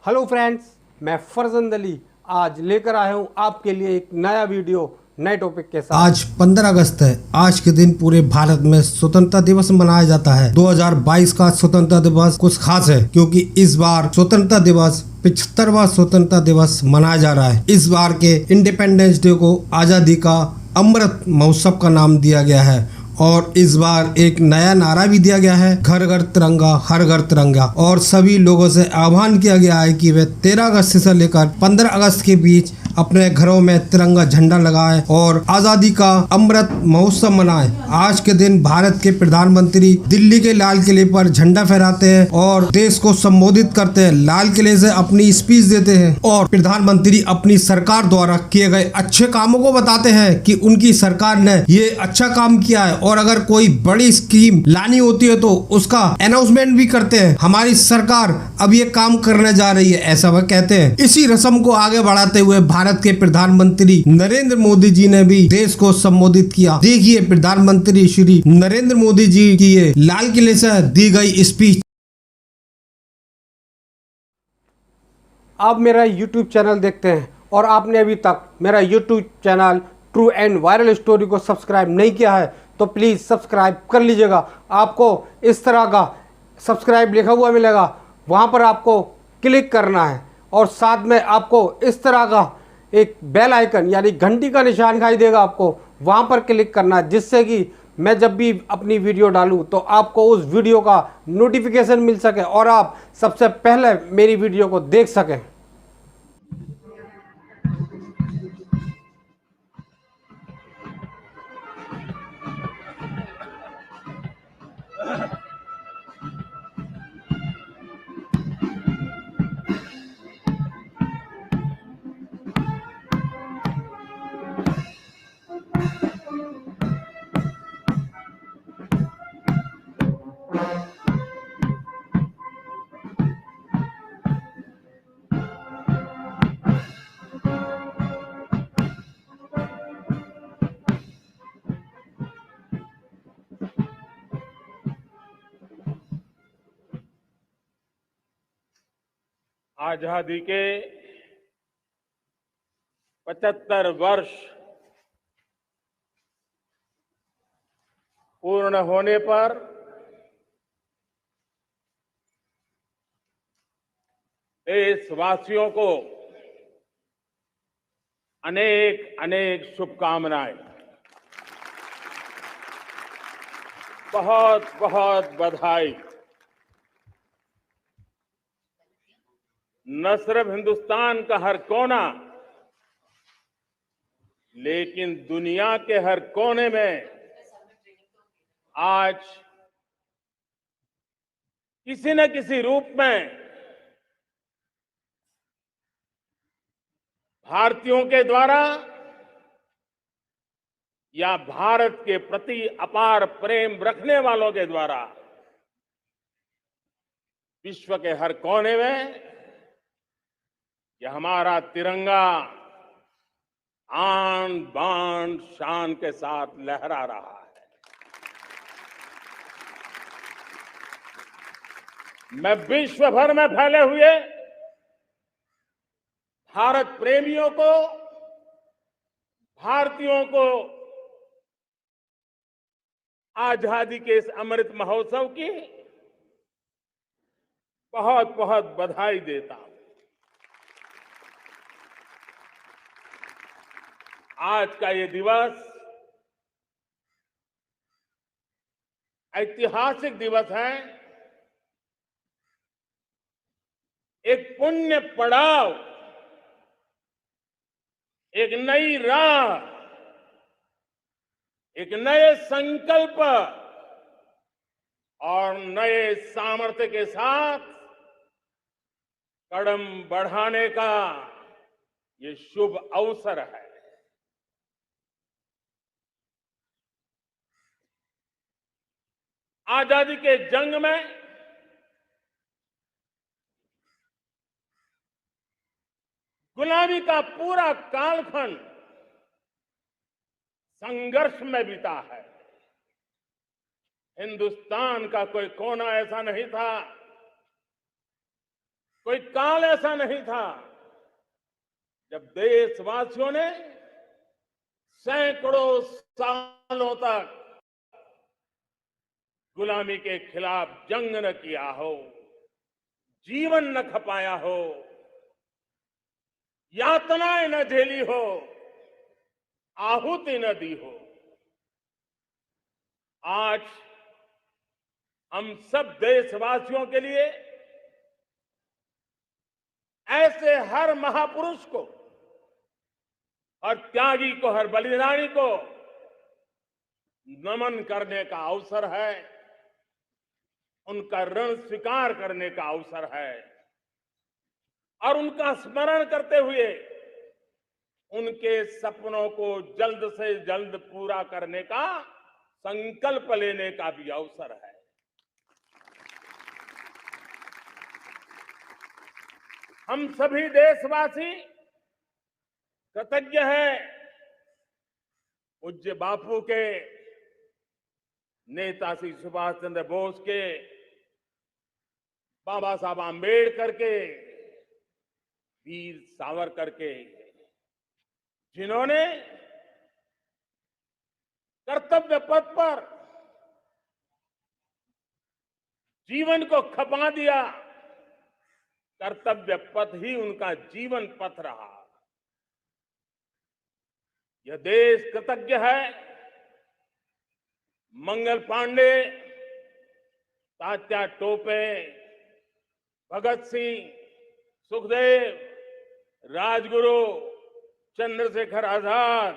Hello friends, मैं फरजंद अली आज लेकर आया हूँ आपके लिए एक नया वीडियो नए टॉपिक के साथ। आज 15 अगस्त है। आज के दिन पूरे भारत में स्वतंत्रता दिवस मनाया जाता है। 2022 का स्वतंत्रता दिवस कुछ खास है क्योंकि इस बार स्वतंत्रता दिवस 75वां स्वतंत्रता दिवस मनाया जा रहा है। इस बार के इंडिपेंडेंस डे को आजादी का अमृत महोत्सव का नाम दिया गया है और इस बार एक नया नारा भी दिया गया है, घर घर तिरंगा हर घर तिरंगा। और सभी लोगों से आह्वान किया गया है कि वे 13 अगस्त से लेकर 15 अगस्त के बीच अपने घरों में तिरंगा झंडा लगाएं और आजादी का अमृत महोत्सव मनाएं। आज के दिन भारत के प्रधानमंत्री दिल्ली के लाल किले पर झंडा फहराते हैं और देश को संबोधित करते हैं। लाल किले से अपनी स्पीच देते हैं और प्रधानमंत्री अपनी सरकार द्वारा किए गए अच्छे कामों को बताते हैं कि उनकी सरकार ने ये अच्छा काम किया है और अगर कोई बड़ी स्कीम लानी होती है तो उसका अनाउंसमेंट भी करते हैं। हमारी सरकार अब ये काम करने जा रही है, ऐसा वह कहते हैं। इसी रस्म को आगे बढ़ाते हुए भारत के प्रधानमंत्री नरेंद्र मोदी जी ने भी देश को संबोधित किया। देखिए प्रधानमंत्री श्री नरेंद्र मोदी जी की ये लाल किले से दी गई स्पीच। आप मेरा यूट्यूब चैनल देखते हैं और आपने अभी तक मेरा YouTube channel true and viral story को सब्सक्राइब नहीं किया है तो प्लीज़ सब्सक्राइब कर लीजिएगा। आपको इस तरह का सब्सक्राइब लिखा हुआ मिलेगा, वहाँ पर आपको क्लिक करना है और साथ में आपको इस तरह का एक बेल आइकन यानी घंटी का निशान दिखाई देगा, आपको वहाँ पर क्लिक करना है जिससे कि मैं जब भी अपनी वीडियो डालूं तो आपको उस वीडियो का नोटिफिकेशन मिल सके और आप सबसे पहले मेरी वीडियो को देख सकें। आजादी के 75 वर्ष पूर्ण होने पर देशवासियों को अनेक अनेक शुभकामनाएं, बहुत बहुत बधाई। न सिर्फ हिंदुस्तान का हर कोना लेकिन दुनिया के हर कोने में आज किसी न किसी रूप में भारतीयों के द्वारा या भारत के प्रति अपार प्रेम रखने वालों के द्वारा विश्व के हर कोने में यह हमारा तिरंगा आन बान शान के साथ लहरा रहा है। मैं विश्व भर में फैले हुए भारत प्रेमियों को, भारतीयों को आजादी के इस अमृत महोत्सव की बहुत बहुत बधाई देता हूं। आज का ये दिवस ऐतिहासिक दिवस है, एक पुण्य पड़ाव, एक नई राह, एक नए संकल्प और नए सामर्थ्य के साथ कदम बढ़ाने का ये शुभ अवसर है। आजादी के जंग में गुलामी का पूरा कालखंड संघर्ष में बीता है। हिंदुस्तान का कोई कोना ऐसा नहीं था कोई काल ऐसा नहीं था जब देशवासियों ने सैकड़ों सालों तक गुलामी के खिलाफ जंग न किया हो, जीवन न खपाया हो, यातनाएं न झेली हो, आहुति न दी हो। आज हम सब देशवासियों के लिए ऐसे हर महापुरुष को, हर त्यागी को, हर बलिदानी को नमन करने का अवसर है, उनका ऋण स्वीकार करने का अवसर है और उनका स्मरण करते हुए उनके सपनों को जल्द से जल्द पूरा करने का संकल्प लेने का भी अवसर है। हम सभी देशवासी कृतज्ञ हैं पूज्य बापू के, नेताजी सुभाष चंद्र बोस के, बाबा साहब आम्बेडकर के, वीर सावरकर के, जिन्होंने कर्तव्य पथ पर जीवन को खपा दिया। कर्तव्य पथ ही उनका जीवन पथ रहा। यह देश कृतज्ञ है मंगल पांडे, तात्या टोपे, भगत सिंह, सुखदेव, राजगुरु, चंद्रशेखर आजाद,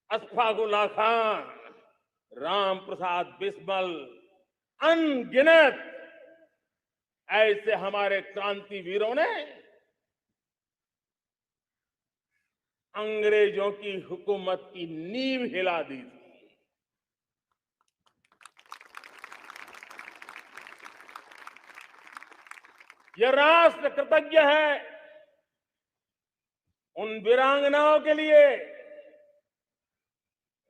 अशफाक उल्लाह खान, राम प्रसाद बिस्मिल, अनगिनत ऐसे हमारे क्रांति वीरों ने अंग्रेजों की हुकूमत की नींव हिला दी थी। यह राष्ट्र कृतज्ञ है उन वीरांगनाओं के लिए,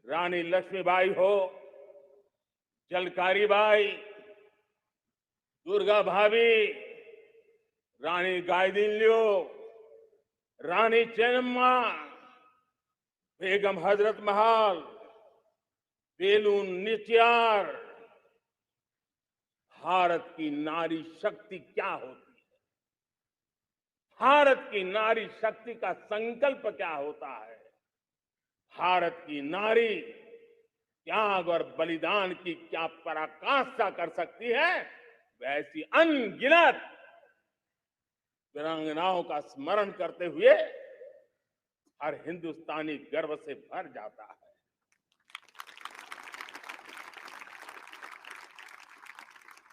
रानी लक्ष्मीबाई हो, झलकारी बाई, दुर्गा भाभी, रानी गाइदिन्ल्यू, रानी चेन्नम्मा, बेगम हजरत महल, बेलू निचियार। भारत की नारी शक्ति क्या होती है, भारत की नारी शक्ति का संकल्प क्या होता है, भारत की नारी त्याग और बलिदान की क्या पराकाष्ठा कर सकती है, वैसी अनगिनत वीरांगनाओं का स्मरण करते हुए हर हिंदुस्तानी गर्व से भर जाता है।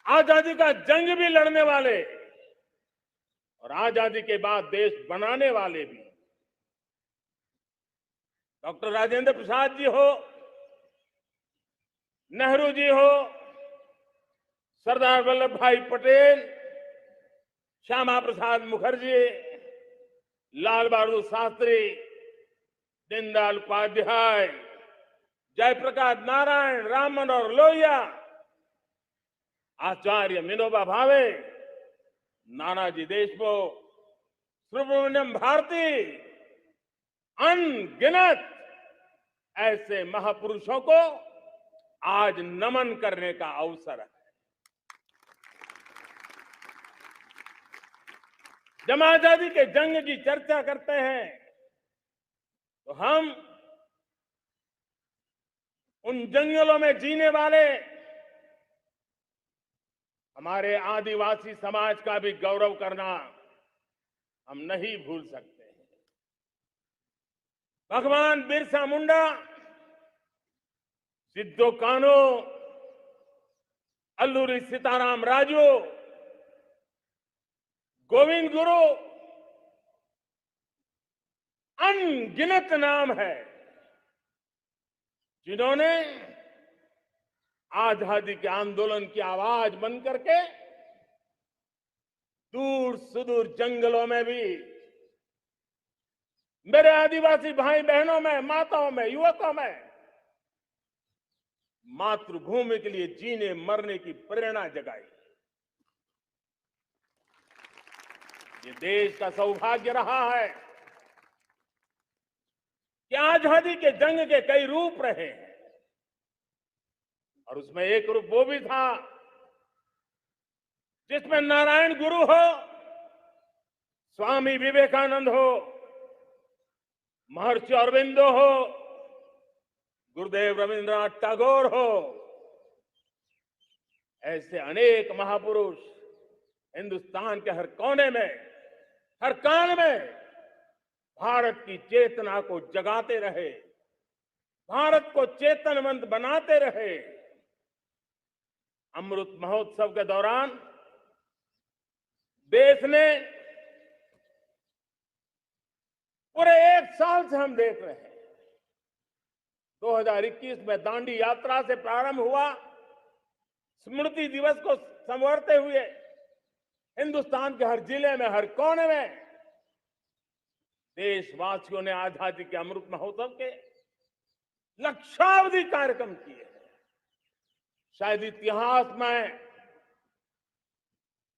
आजादी का जंग भी लड़ने वाले और आजादी के बाद देश बनाने वाले भी, डॉक्टर राजेंद्र प्रसाद जी हो, नेहरू जी हो, सरदार वल्लभ भाई पटेल, श्यामा प्रसाद मुखर्जी, लाल बहादुर शास्त्री, दीनदयाल उपाध्याय, जयप्रकाश नारायण, राम मनोहर लोहिया, आचार्य विनोबा भावे, नानाजी देशमुख, सुब्रमण्यम भारती, अनगिनत ऐसे महापुरुषों को आज नमन करने का अवसर है। जब आजादी के जंग की चर्चा करते हैं तो हम उन जंगलों में जीने वाले हमारे आदिवासी समाज का भी गौरव करना हम नहीं भूल सकते हैं। भगवान बिरसा मुंडा, सिद्धो कान्हू, अल्लूरी सीताराम राजू, गोविंद गुरु, अनगिनत नाम है जिन्होंने आजादी के आंदोलन की आवाज बन करके दूर सुदूर जंगलों में भी मेरे आदिवासी भाई बहनों में, माताओं में, युवकों में मातृभूमि के लिए जीने मरने की प्रेरणा जगाई। ये देश का सौभाग्य रहा है कि आजादी के जंग के कई रूप रहे हैं और उसमें एक रूप वो भी था जिसमें नारायण गुरु हो, स्वामी विवेकानंद हो, महर्षि अरविंदो हो, गुरुदेव रविंद्रनाथ टैगोर हो, ऐसे अनेक महापुरुष हिंदुस्तान के हर कोने में, हर कान में भारत की चेतना को जगाते रहे, भारत को चेतनवंत बनाते रहे। अमृत महोत्सव के दौरान देश ने पूरे एक साल से हम देख रहे हैं, 2021 में दांडी यात्रा से प्रारंभ हुआ, स्मृति दिवस को संवारते हुए हिंदुस्तान के हर जिले में, हर कोने में देशवासियों ने आजादी के अमृत महोत्सव के लक्षावधि कार्यक्रम किए हैं। शायद इतिहास में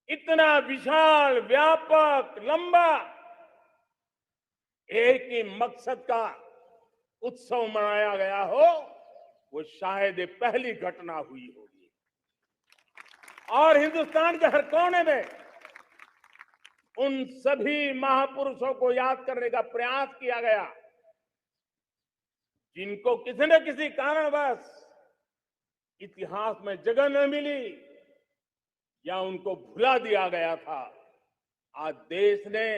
इतना विशाल, व्यापक, लंबा एक ही मकसद का उत्सव मनाया गया हो, वो शायद ये पहली घटना हुई होगी। और हिंदुस्तान के हर कोने में उन सभी महापुरुषों को याद करने का प्रयास किया गया जिनको किसी न किसी कारणवश इतिहास में जगह न मिली या उनको भुला दिया गया था। आज देश ने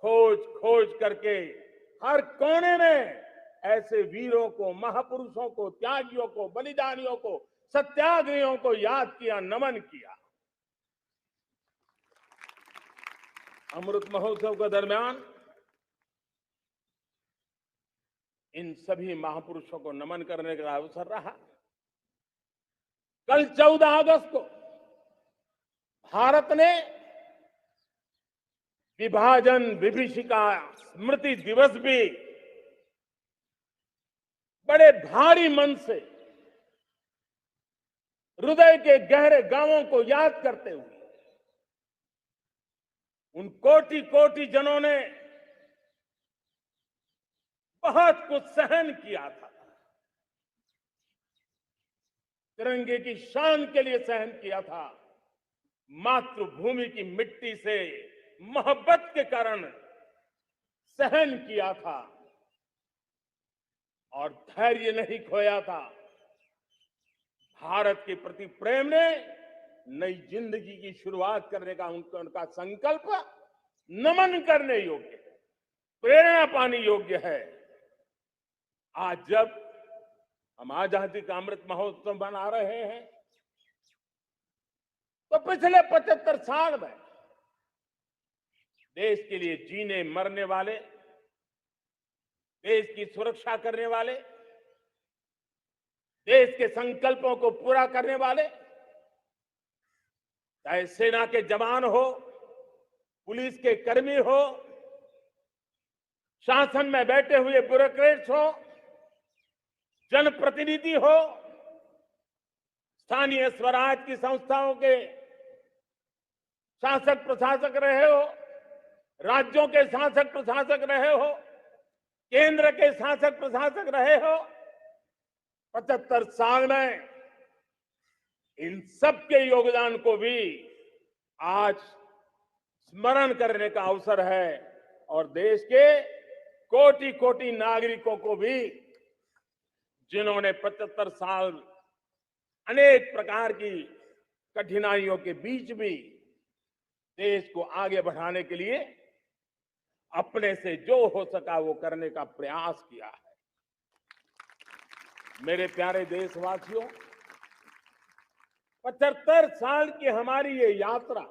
खोज खोज करके हर कोने में ऐसे वीरों को, महापुरुषों को, त्यागियों को, बलिदानियों को, सत्याग्रहियों को याद किया, नमन किया। अमृत महोत्सव के दरमियान इन सभी महापुरुषों को नमन करने का अवसर रहा। कल 14 अगस्त को भारत ने विभाजन विभीषिका स्मृति दिवस भी बड़े भारी मन से हृदय के गहरे गांवों को याद करते हुए उन कोटि कोटि जनों ने बहुत कुछ सहन किया था, तिरंगे की शान के लिए सहन किया था, मातृभूमि की मिट्टी से मोहब्बत के कारण सहन किया था और धैर्य नहीं खोया था। भारत के प्रति प्रेम ने नई जिंदगी की शुरुआत करने का उनका संकल्प नमन करने योग्य, प्रेरणा पाने योग्य है। आज जब हम आजादी का अमृत महोत्सव मना रहे हैं तो पिछले 75 साल में देश के लिए जीने मरने वाले, देश की सुरक्षा करने वाले, देश के संकल्पों को पूरा करने वाले, चाहे सेना के जवान हो, पुलिस के कर्मी हो, शासन में बैठे हुए ब्यूरोक्रेट्स हो, जनप्रतिनिधि हो, स्थानीय स्वराज की संस्थाओं के शासक प्रशासक रहे हो, राज्यों के शासक प्रशासक रहे हो, केंद्र के शासक प्रशासक रहे हो, 75 साल में इन सबके योगदान को भी आज स्मरण करने का अवसर है और देश के कोटि कोटि नागरिकों को भी जिन्होंने 75 साल अनेक प्रकार की कठिनाइयों के बीच भी देश को आगे बढ़ाने के लिए अपने से जो हो सका वो करने का प्रयास किया है। मेरे प्यारे देशवासियों, 75 साल की हमारी ये यात्रा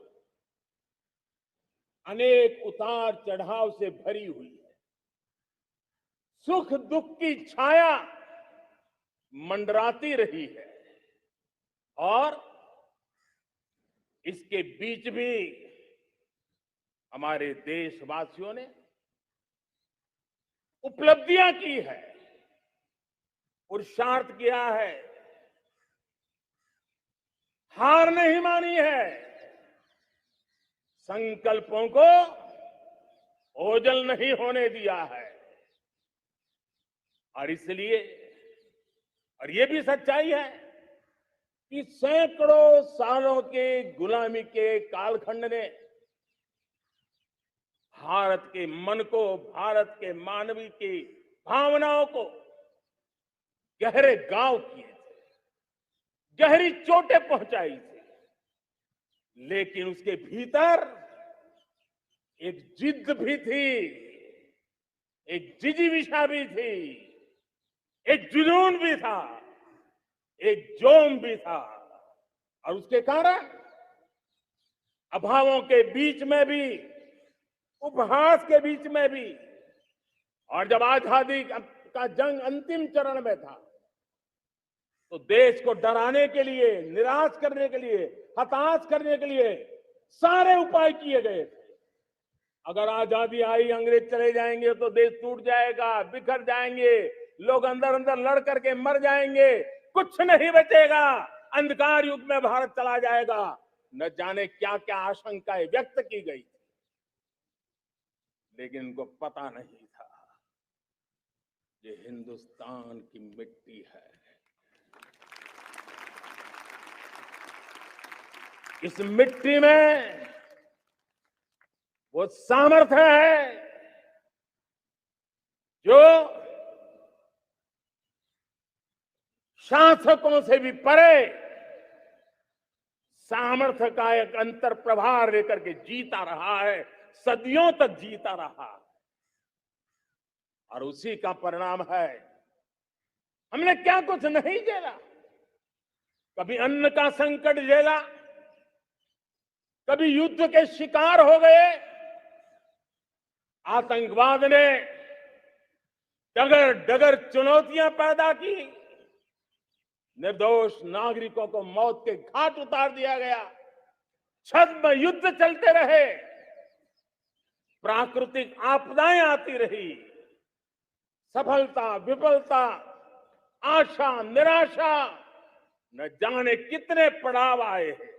अनेक उतार चढ़ाव से भरी हुई है। सुख दुख की छाया मंडराती रही है और इसके बीच भी हमारे देशवासियों ने उपलब्धियां की है, पुरुषार्थ किया है, हार नहीं मानी है, संकल्पों को ओझल नहीं होने दिया है। और इसलिए, और ये भी सच्चाई है कि सैकड़ों सालों के गुलामी के कालखंड ने भारत के मन को, भारत के मानवीय की भावनाओं को गहरे घाव किए थे, गहरी चोटें पहुंचाई थी। लेकिन उसके भीतर एक जिद भी थी, एक जिजीविषा भी थी, एक जुनून भी था, एक जोम भी था। और उसके कारण अभावों के बीच में भी, उपहास के बीच में भी, और जब आजादी का जंग अंतिम चरण में था, तो देश को डराने के लिए, निराश करने के लिए, हताश करने के लिए सारे उपाय किए गए थे। अगर आजादी आई, अंग्रेज चले जाएंगे तो देश टूट जाएगा, बिखर जाएंगे, लोग अंदर अंदर लड़ करके मर जाएंगे, कुछ नहीं बचेगा, अंधकार युग में भारत चला जाएगा। न जाने क्या क्या आशंकाएं व्यक्त की गई थी, लेकिन उनको पता नहीं था ये हिंदुस्तान की मिट्टी है। इस मिट्टी में वो सामर्थ्य है जो शासकों से भी परे सामर्थ्य का एक अंतर प्रभार लेकर के जीता रहा है, सदियों तक जीता रहा। और उसी का परिणाम है, हमने क्या कुछ नहीं झेला। कभी अन्न का संकट झेला, कभी युद्ध के शिकार हो गए, आतंकवाद ने डगर डगर चुनौतियां पैदा की, निर्दोष नागरिकों को मौत के घाट उतार दिया गया, छद्म युद्ध चलते रहे, प्राकृतिक आपदाएं आती रही, सफलता विफलता, आशा निराशा, न जाने कितने पड़ाव आए हैं।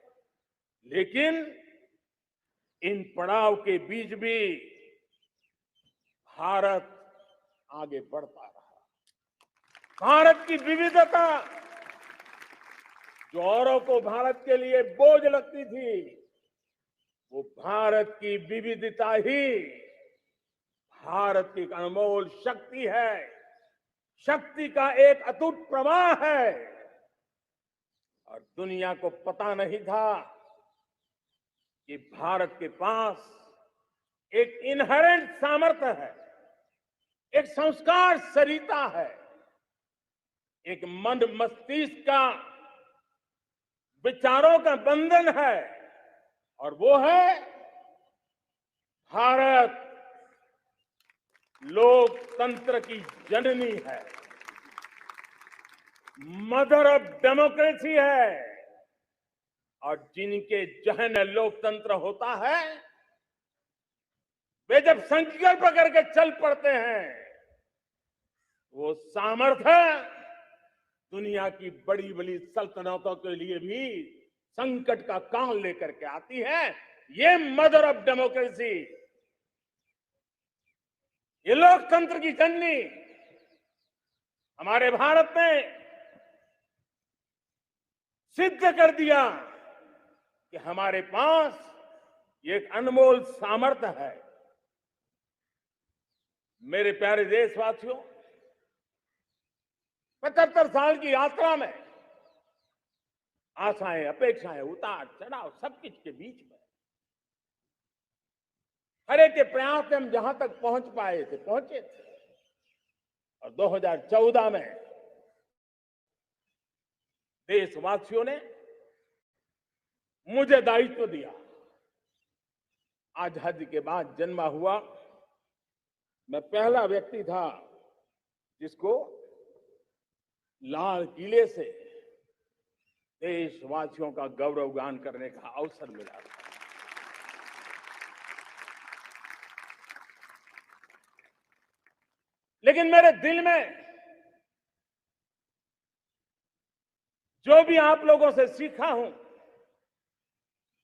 लेकिन इन पड़ाव के बीच भी भारत आगे बढ़ता रहा। भारत की विविधता, जो औरों को भारत के लिए बोझ लगती थी, वो भारत की विविधता ही भारत की एक अनमोल शक्ति है, शक्ति का एक अटूट प्रवाह है। और दुनिया को पता नहीं था कि भारत के पास एक इनहेरेंट सामर्थ्य है, एक संस्कार सरिता है, एक मन मस्तिष्क का विचारों का बंधन है, और वो है भारत लोकतंत्र की जननी है, मदर ऑफ डेमोक्रेसी है। और जिनके जहन में लोकतंत्र होता है, वे जब संकल्प करके चल पड़ते हैं, वो सामर्थ्य दुनिया की बड़ी बड़ी सल्तनतों के लिए भी संकट का काल लेकर के आती है। ये मदर ऑफ डेमोक्रेसी, ये लोकतंत्र की जननी हमारे भारत ने सिद्ध कर दिया कि हमारे पास ये एक अनमोल सामर्थ्य है। मेरे प्यारे देशवासियों, 75 साल की यात्रा में आशाएं, अपेक्षाएं, उतार चढ़ाव, सब कुछ के बीच में हर एक के प्रयास से हम जहां तक पहुंच पाए थे, पहुंचे थे। और 2014 में देशवासियों ने मुझे दायित्व दिया। आजादी के बाद जन्मा हुआ मैं पहला व्यक्ति था जिसको लाल किले से देशवासियों का गौरवगान करने का अवसर मिला था। लेकिन मेरे दिल में जो भी आप लोगों से सीखा हूं,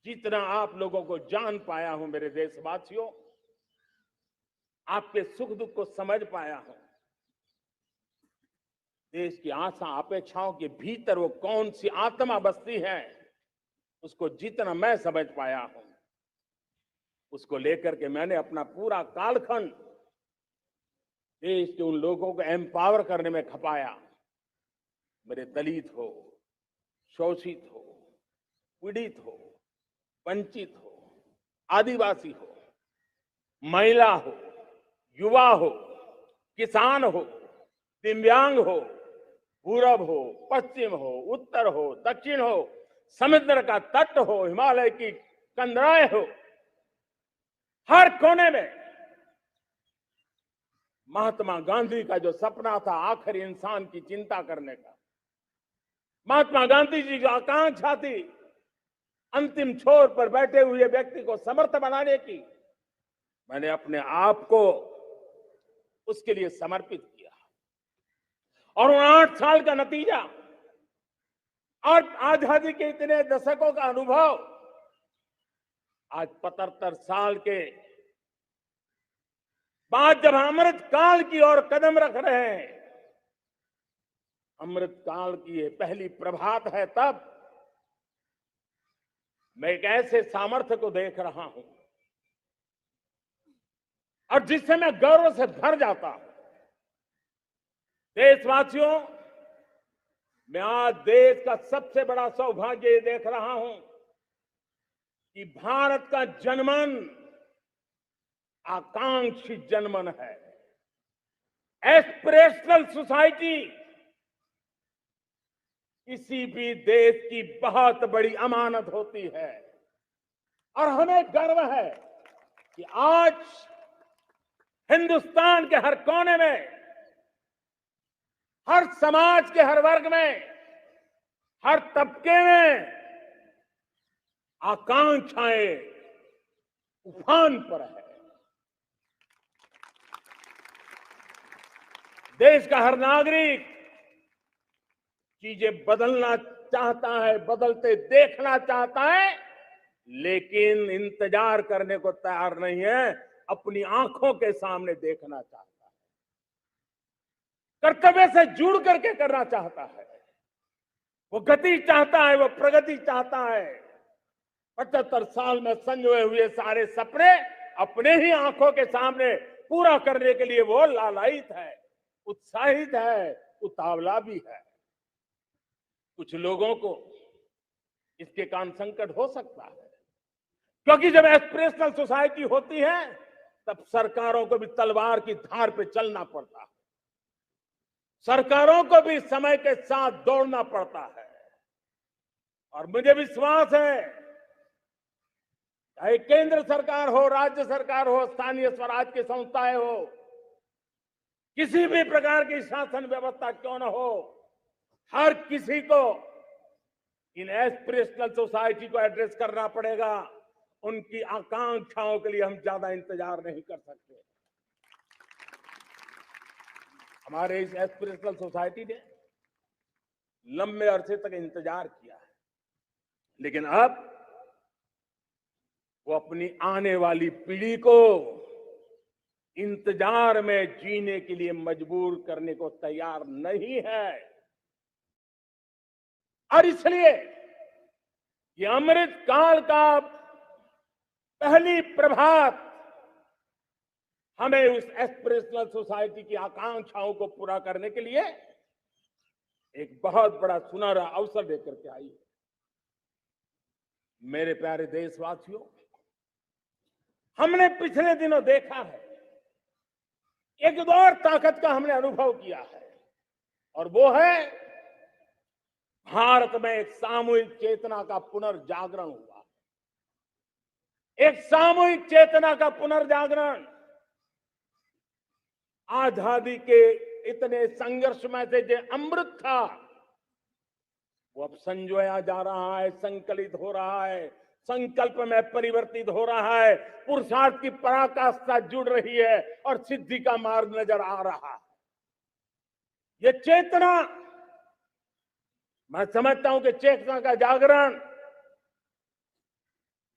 जितना आप लोगों को जान पाया हूं मेरे देशवासियों, आपके सुख दुख को समझ पाया हूं, देश की आशा अपेक्षाओं के भीतर वो कौन सी आत्मा बसती है, उसको जितना मैं समझ पाया हूं, उसको लेकर के मैंने अपना पूरा कालखंड देश के उन लोगों को एम्पावर करने में खपाया। मेरे दलित हो, शोषित हो, पीड़ित हो, वंचित हो, आदिवासी हो, महिला हो, युवा हो, किसान हो, दिव्यांग हो, पूरब हो, पश्चिम हो, उत्तर हो, दक्षिण हो, समुद्र का तट हो, हिमालय की कंदराएं हो, हर कोने में महात्मा गांधी का जो सपना था आखिर इंसान की चिंता करने का, महात्मा गांधी जी की आकांक्षा थी अंतिम छोर पर बैठे हुए व्यक्ति को समर्थ बनाने की, मैंने अपने आप को उसके लिए समर्पित किया। और उन 8 साल का नतीजा और आजादी के इतने दशकों का अनुभव आज 75 साल के बाद जब अमृत काल की ओर कदम रख रहे हैं, अमृत काल की ये पहली प्रभात है, तब मैं एक ऐसे सामर्थ्य को देख रहा हूं और जिससे मैं गौरव से भर जाता हूं। देशवासियों, मैं आज देश का सबसे बड़ा सौभाग्य ये देख रहा हूं कि भारत का जनमन आकांक्षी जनमन है। एस्पिरेशनल सोसाइटी किसी भी देश की बहुत बड़ी अमानत होती है और हमें गर्व है कि आज हिंदुस्तान के हर कोने में, हर समाज के हर वर्ग में, हर तबके में आकांक्षाएं उफान पर है। देश का हर नागरिक चीजें बदलना चाहता है, बदलते देखना चाहता है, लेकिन इंतजार करने को तैयार नहीं है, अपनी आंखों के सामने देखना चाहता है, कर्तव्य से जुड़ करके करना चाहता है, वो गति चाहता है, वो प्रगति चाहता है। 75 साल में संजोए हुए सारे सपने अपने ही आंखों के सामने पूरा करने के लिए वो लालायित है, उत्साहित है, उतावला भी है। कुछ लोगों को इसके कारण संकट हो सकता है, क्योंकि जब एस्पिरेशनल सोसाइटी होती है तब सरकारों को भी तलवार की धार पे चलना पड़ता है, सरकारों को भी समय के साथ दौड़ना पड़ता है। और मुझे विश्वास है, चाहे केंद्र सरकार हो, राज्य सरकार हो, स्थानीय स्वराज की संस्थाएं हो, किसी भी प्रकार की शासन व्यवस्था क्यों न हो, हर किसी को इन एस्पिरेशनल सोसाइटी को एड्रेस करना पड़ेगा। उनकी आकांक्षाओं के लिए हम ज्यादा इंतजार नहीं कर सकते। हमारे इस एस्पिरेशनल सोसाइटी ने लंबे अरसे तक इंतजार किया है, लेकिन अब वो अपनी आने वाली पीढ़ी को इंतजार में जीने के लिए मजबूर करने को तैयार नहीं है। और इसलिए ये अमृत काल का पहली प्रभात हमें उस एस्पिरेशनल सोसाइटी की आकांक्षाओं को पूरा करने के लिए एक बहुत बड़ा सुनहरा अवसर देकर के आई है। मेरे प्यारे देशवासियों, हमने पिछले दिनों देखा है, एक और ताकत का हमने अनुभव किया है, और वो है भारत में एक सामूहिक चेतना का पुनर्जागरण हुआ। एक सामूहिक चेतना का पुनर्जागरण आजादी के इतने संघर्ष में से जो अमृत था वो अब संजोया जा रहा है, संकलित हो रहा है, संकल्प में परिवर्तित हो रहा है, पुरुषार्थ की पराकाष्ठा जुड़ रही है और सिद्धि का मार्ग नजर आ रहा है। ये चेतना, मैं समझता हूं कि चेतना का जागरण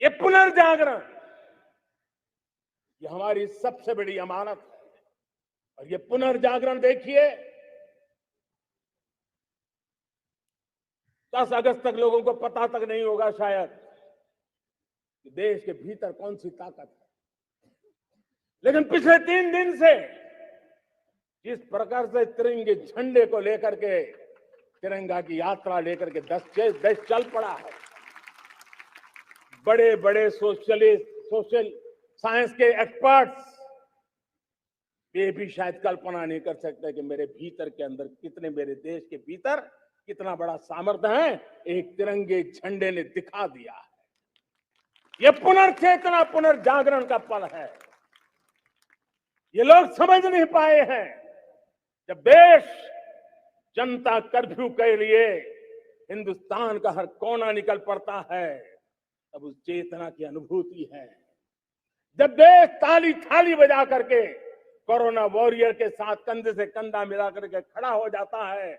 ये पुनर्जागरण, ये हमारी सबसे बड़ी अमानत है। और ये पुनर्जागरण देखिए, 10 अगस्त तक लोगों को पता तक नहीं होगा शायद कि देश के भीतर कौन सी ताकत है, लेकिन पिछले 3 दिन से जिस प्रकार से तिरंगे झंडे को लेकर के, तिरंगा की यात्रा लेकर के देश चल पड़ा है। बड़े बड़े सोशल साइंस के एक्सपर्ट्स ये भी शायद कल्पना नहीं कर सकते कि मेरे भीतर के अंदर कितने, मेरे देश के भीतर कितना बड़ा सामर्थ्य है, एक तिरंगे झंडे ने दिखा दिया है। ये पुनर्चेतना, पुनर्जागरण का पल है। ये लोग समझ नहीं पाए हैं। जब देश जनता कर्फ्यू के लिए हिंदुस्तान का हर कोना निकल पड़ता है, तब उस चेतना की अनुभूति है। जब देश ताली थाली बजा करके कोरोना वॉरियर के साथ कंधे से कंधा मिला करके खड़ा हो जाता है,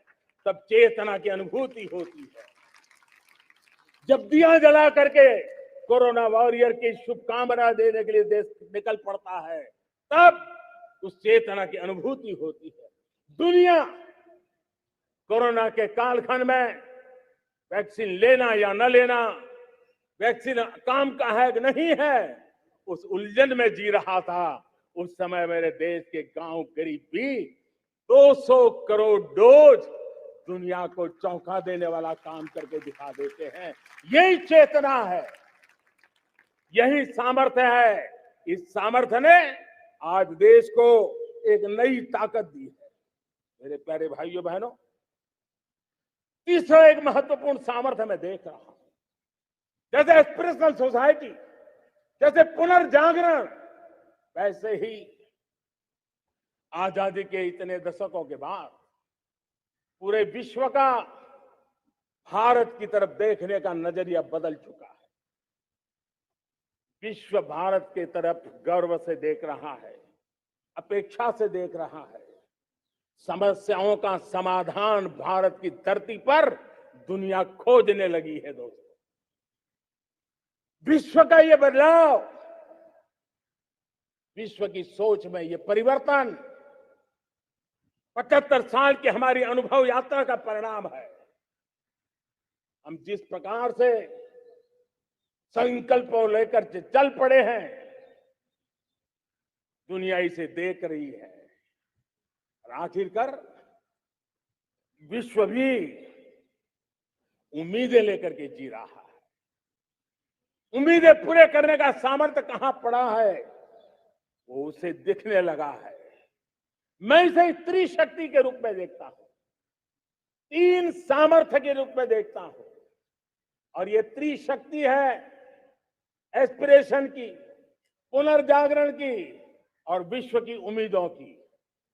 तब चेतना की अनुभूति होती है। जब दिया जला करके कोरोना वॉरियर की शुभकामना देने के लिए देश निकल पड़ता है, तब उस चेतना की अनुभूति होती है। दुनिया कोरोना के कालखंड में वैक्सीन लेना या न लेना, वैक्सीन काम का है कि नहीं है, उस उलझन में जी रहा था। उस समय मेरे देश के गांव गरीब भी 200 करोड़ डोज दुनिया को चौंका देने वाला काम करके दिखा देते हैं। यही चेतना है, यही सामर्थ्य है। इस सामर्थ्य ने आज देश को एक नई ताकत दी है। मेरे प्यारे भाइयों बहनों, तीसरा एक महत्वपूर्ण सामर्थ्य मैं देख रहा हूं, जैसे एस्पिरेशनल सोसाइटी, जैसे पुनर्जागरण, वैसे ही आजादी के इतने दशकों के बाद पूरे विश्व का भारत की तरफ देखने का नजरिया बदल चुका है। विश्व भारत की तरफ गर्व से देख रहा है, अपेक्षा से देख रहा है। समस्याओं का समाधान भारत की धरती पर दुनिया खोजने लगी है। दोस्तों, विश्व का ये बदलाव, विश्व की सोच में ये परिवर्तन 75 साल की हमारी अनुभव यात्रा का परिणाम है। हम जिस प्रकार से संकल्पों लेकर चल पड़े हैं, दुनिया इसे देख रही है। और आखिरकार विश्व भी उम्मीदें लेकर के जी रहा है। उम्मीदें पूरे करने का सामर्थ्य कहां पड़ा है, वो उसे दिखने लगा है। मैं इसे त्रिशक्ति के रूप में देखता हूं, 3 सामर्थ्य के रूप में देखता हूं। और ये त्रिशक्ति है एस्पिरेशन की, पुनर्जागरण की और विश्व की उम्मीदों की।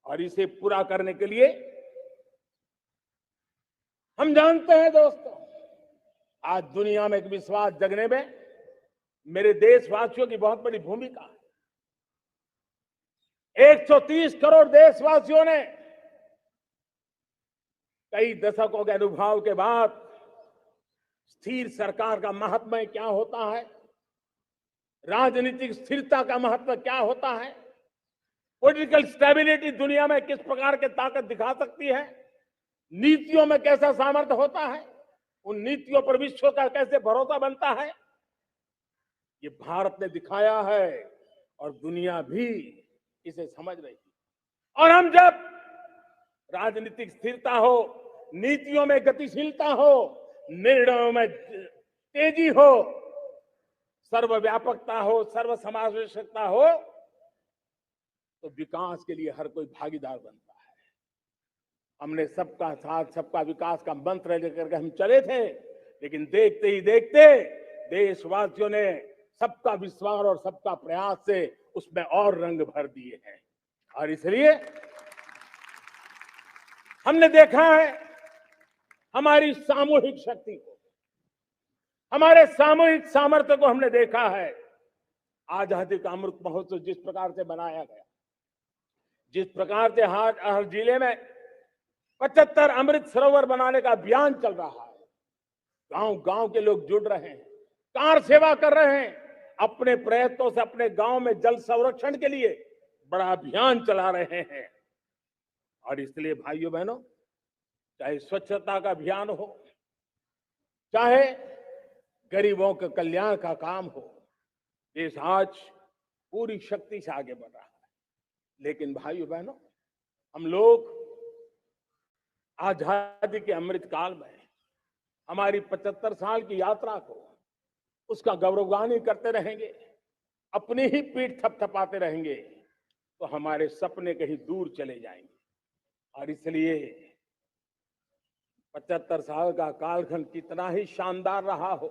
और इसे पूरा करने के लिए हम जानते हैं दोस्तों, आज दुनिया में एक विश्वास जगने में मेरे देशवासियों की बहुत बड़ी भूमिका है। 130 करोड़ देशवासियों ने कई दशकों के अनुभव के बाद स्थिर सरकार का महत्व क्या होता है, राजनीतिक स्थिरता का महत्व क्या होता है, पॉलिटिकल स्टेबिलिटी दुनिया में किस प्रकार की ताकत दिखा सकती है, नीतियों में कैसा सामर्थ्य होता है, उन नीतियों पर विश्व का कैसे भरोसा बनता है, ये भारत ने दिखाया है और दुनिया भी इसे समझ रही है। और हम जब राजनीतिक स्थिरता हो, नीतियों में गतिशीलता हो, निर्णयों में तेजी हो, सर्वव्यापकता हो, सर्वसमावेशकता हो, तो विकास के लिए हर कोई भागीदार बनता है। हमने सबका साथ सबका विकास का मंत्र लेकर के हम चले थे, लेकिन देखते ही देखते देशवासियों ने सबका विश्वास और सबका प्रयास से उसमें और रंग भर दिए हैं। और इसलिए हमने देखा है हमारी सामूहिक शक्ति को, हमारे सामूहिक सामर्थ्य को हमने देखा है। आजादी का अमृत महोत्सव जिस प्रकार से बनाया गया, जिस प्रकार से हर जिले में 75 अमृत सरोवर बनाने का अभियान चल रहा है, गांव गांव के लोग जुड़ रहे हैं, कार सेवा कर रहे हैं, अपने प्रयत्नों से अपने गांव में जल संरक्षण के लिए बड़ा अभियान चला रहे हैं। और इसलिए भाइयों बहनों, चाहे स्वच्छता का अभियान हो, चाहे गरीबों के कल्याण का काम हो, देश आज पूरी शक्ति से आगे बढ़ रहा है। लेकिन भाइयों बहनों, हम लोग आजादी के अमृत काल में हमारी 75 साल की यात्रा को, उसका गौरवगान करते रहेंगे, अपनी ही पीठ थपथपाते रहेंगे, तो हमारे सपने कहीं दूर चले जाएंगे। और इसलिए 75 साल का कालखंड कितना ही शानदार रहा हो,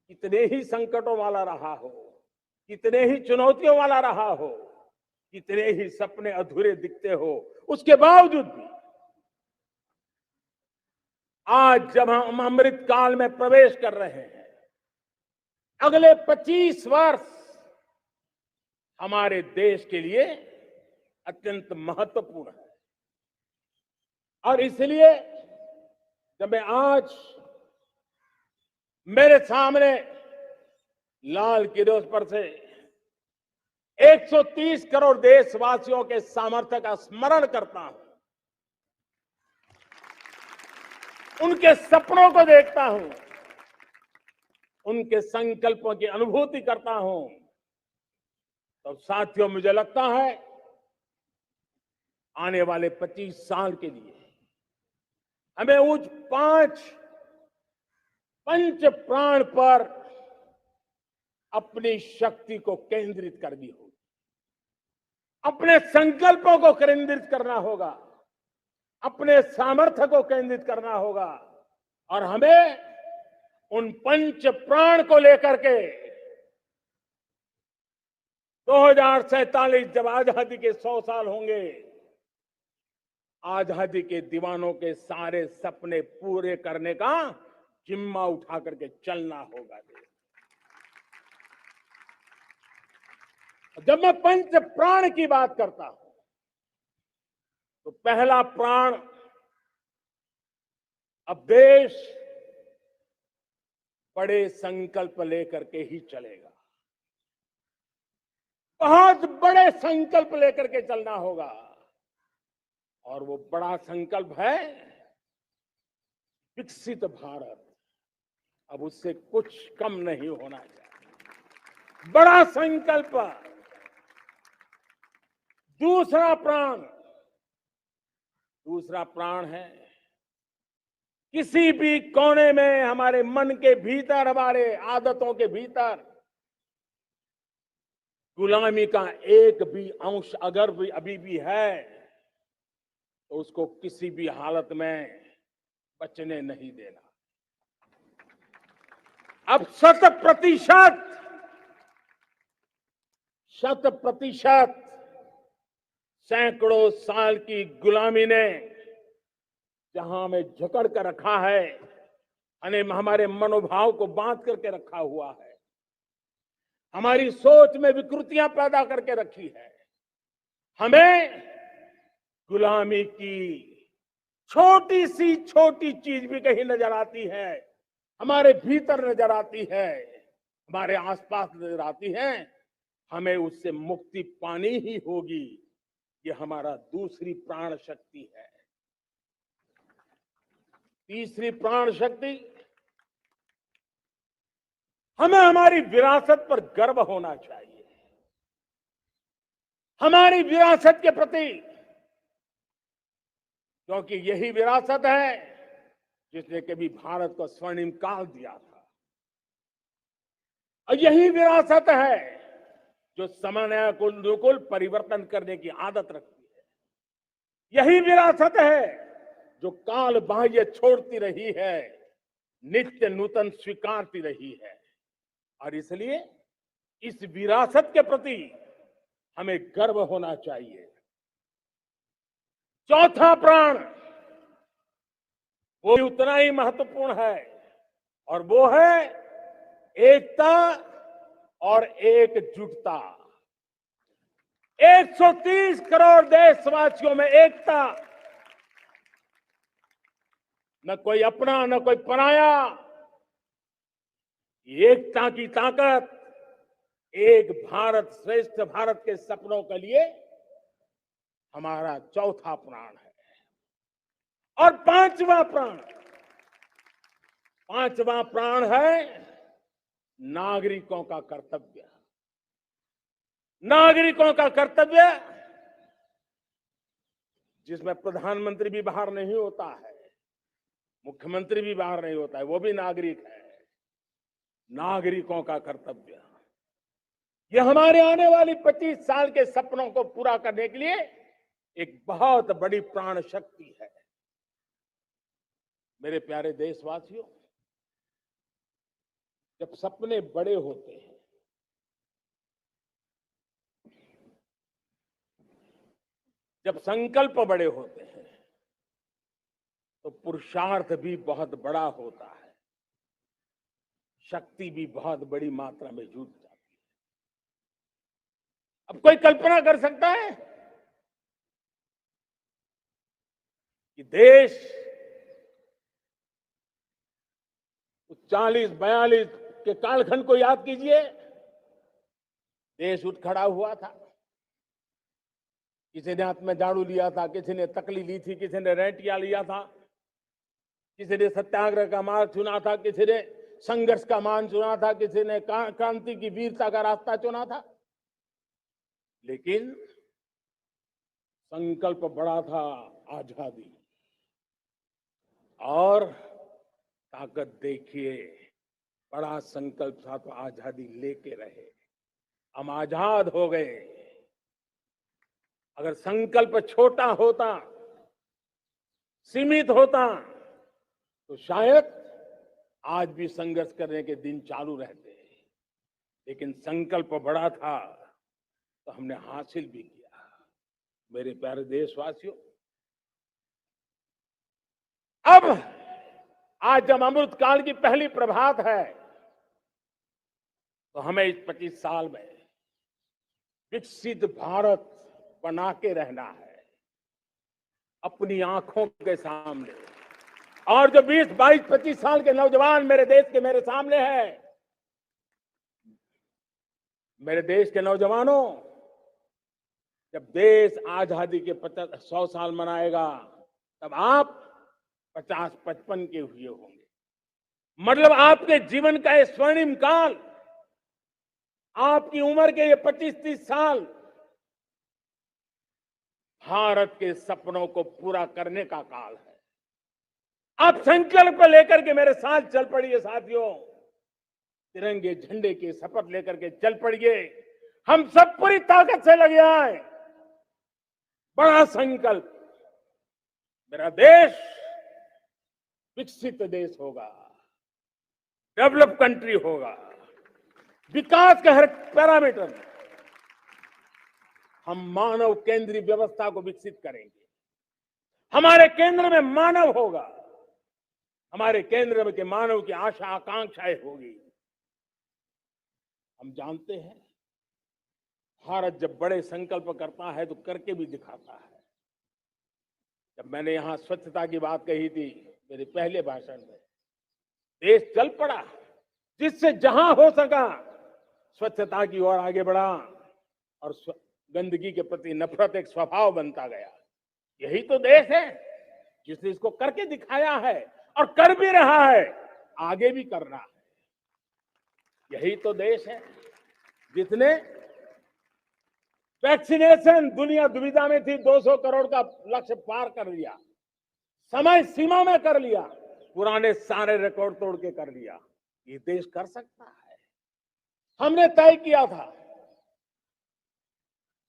कितने ही संकटों वाला रहा हो, कितने ही चुनौतियों वाला रहा हो, कितने ही सपने अधूरे दिखते हो, उसके बावजूद भी आज जब हम अमृत काल में प्रवेश कर रहे हैं, अगले 25 वर्ष हमारे देश के लिए अत्यंत महत्वपूर्ण है। और इसलिए जब मैं आज मेरे सामने लाल किले पर से 130 करोड़ देशवासियों के सामर्थ्य का स्मरण करता हूं, उनके सपनों को देखता हूं, उनके संकल्पों की अनुभूति करता हूं, तो साथियों मुझे लगता है आने वाले 25 साल के लिए हमें उस 5 पंच प्राण पर अपनी शक्ति को केंद्रित करनी होगी, अपने संकल्पों को केंद्रित करना होगा, अपने सामर्थ्य को केंद्रित करना होगा। और हमें उन पंच प्राण को लेकर के 2047 जब आजादी के 100 साल होंगे, आजादी के दीवानों के सारे सपने पूरे करने का जिम्मा उठा करके चलना होगा। जब मैं पंच प्राण की बात करता हूं, तो पहला प्राण, अब देश बड़े संकल्प लेकर के ही चलेगा, बहुत बड़े संकल्प लेकर के चलना होगा। और वो बड़ा संकल्प है विकसित भारत। अब उससे कुछ कम नहीं होना चाहिए, बड़ा संकल्प। दूसरा प्राण है किसी भी कोने में, हमारे मन के भीतर, हमारे आदतों के भीतर गुलामी का एक भी अंश अगर भी अभी भी है, तो उसको किसी भी हालत में बचने नहीं देना। अब 100% सैकड़ों साल की गुलामी ने जहां हमें जकड़ कर रखा है, हमारे मनोभाव को बांध करके रखा हुआ है, हमारी सोच में विकृतियां पैदा करके रखी है, हमें गुलामी की छोटी चीज भी कहीं नजर आती है, हमारे भीतर नजर आती है, हमारे आसपास नजर आती है, हमें उससे मुक्ति पानी ही होगी। ये हमारा दूसरी प्राण शक्ति है। तीसरी प्राण शक्ति, हमें हमारी विरासत पर गर्व होना चाहिए, हमारी विरासत के प्रति, क्योंकि यही विरासत है जिसने कभी भारत को स्वर्णिम काल दिया था, और यही विरासत है जो समय को अनुकूल परिवर्तन करने की आदत रखती है, यही विरासत है जो काल बाह्य छोड़ती रही है, नित्य नूतन स्वीकारती रही है। और इसलिए इस विरासत के प्रति हमें गर्व होना चाहिए। चौथा प्राण, वो भी उतना ही महत्वपूर्ण है, और वो है एकता और एकजुटता। 130 करोड़ देशवासियों में एकता, न कोई अपना न कोई पराया, एकता की ताकत, एक भारत श्रेष्ठ भारत के सपनों के लिए हमारा चौथा प्राण है। और पांचवा प्राण है नागरिकों का कर्तव्य। नागरिकों का कर्तव्य जिसमें प्रधानमंत्री भी बाहर नहीं होता है, मुख्यमंत्री भी बाहर नहीं होता है, वो भी नागरिक है। नागरिकों का कर्तव्य, यह हमारे आने वाली 25 साल के सपनों को पूरा करने के लिए एक बहुत बड़ी प्राण शक्ति है। मेरे प्यारे देशवासियों, जब सपने बड़े होते हैं, जब संकल्प बड़े होते हैं, तो पुरुषार्थ भी बहुत बड़ा होता है, शक्ति भी बहुत बड़ी मात्रा में जुट जाती है। अब कोई कल्पना कर सकता है कि देश 40-42 के कालखंड को याद कीजिए। देश उठ खड़ा हुआ था, किसी ने हाथ में झाड़ू लिया था, किसी ने तकली ली थी, किसी ने रेंटिया लिया था, किसी ने सत्याग्रह का मार्ग चुना था, किसी ने संघर्ष का मान चुना था, किसी ने क्रांति की वीरता का रास्ता चुना था। लेकिन संकल्प बड़ा था, आजादी। और ताकत देखिए, बड़ा संकल्प था तो आजादी लेके रहे, हम आजाद हो गए। अगर संकल्प छोटा होता, सीमित होता, तो शायद आज भी संघर्ष करने के दिन चालू रहते। लेकिन संकल्प बड़ा था तो हमने हासिल भी किया। मेरे प्यारे देशवासियों, अब आज जब अमृत काल की पहली प्रभात है, तो हमें इस 25 साल में विकसित भारत बना के रहना है, अपनी आंखों के सामने। और जो 20, 22, 25 साल के नौजवान मेरे देश के मेरे सामने हैं, मेरे देश के नौजवानों, जब देश आजादी के 100 साल मनाएगा, तब आप 50-55 के हुए होंगे। मतलब आपके जीवन का ये स्वर्णिम काल, आपकी उम्र के ये 25-30 साल भारत के सपनों को पूरा करने का काल है। आप संकल्प लेकर के मेरे साथ चल पड़िए साथियों, तिरंगे झंडे की शपथ लेकर के चल पड़िए। हम सब पूरी ताकत से लगे आए। बड़ा संकल्प, मेरा देश विकसित देश होगा, डेवलप कंट्री होगा। विकास के हर पैरामीटर में हम मानव केंद्रीय व्यवस्था को विकसित करेंगे। हमारे केंद्र में मानव होगा, हमारे केंद्र में के मानव की आशा आकांक्षाएं होगी। हम जानते हैं, भारत जब बड़े संकल्प करता है तो करके भी दिखाता है। जब मैंने यहां स्वच्छता की बात कही थी मेरे पहले भाषण में, देश चल पड़ा, जिससे जहां हो सका स्वच्छता की ओर आगे बढ़ा, और गंदगी के प्रति नफरत एक स्वभाव बनता गया। यही तो देश है जिसने इसको करके दिखाया है और कर भी रहा है, आगे भी कर रहा है। यही तो देश है जिसने वैक्सीनेशन, दुनिया दुविधा में थी, 200 करोड़ का लक्ष्य पार कर लिया, समय सीमा में कर लिया, पुराने सारे रिकॉर्ड तोड़ के कर लिया। ये देश कर सकता है। हमने तय किया था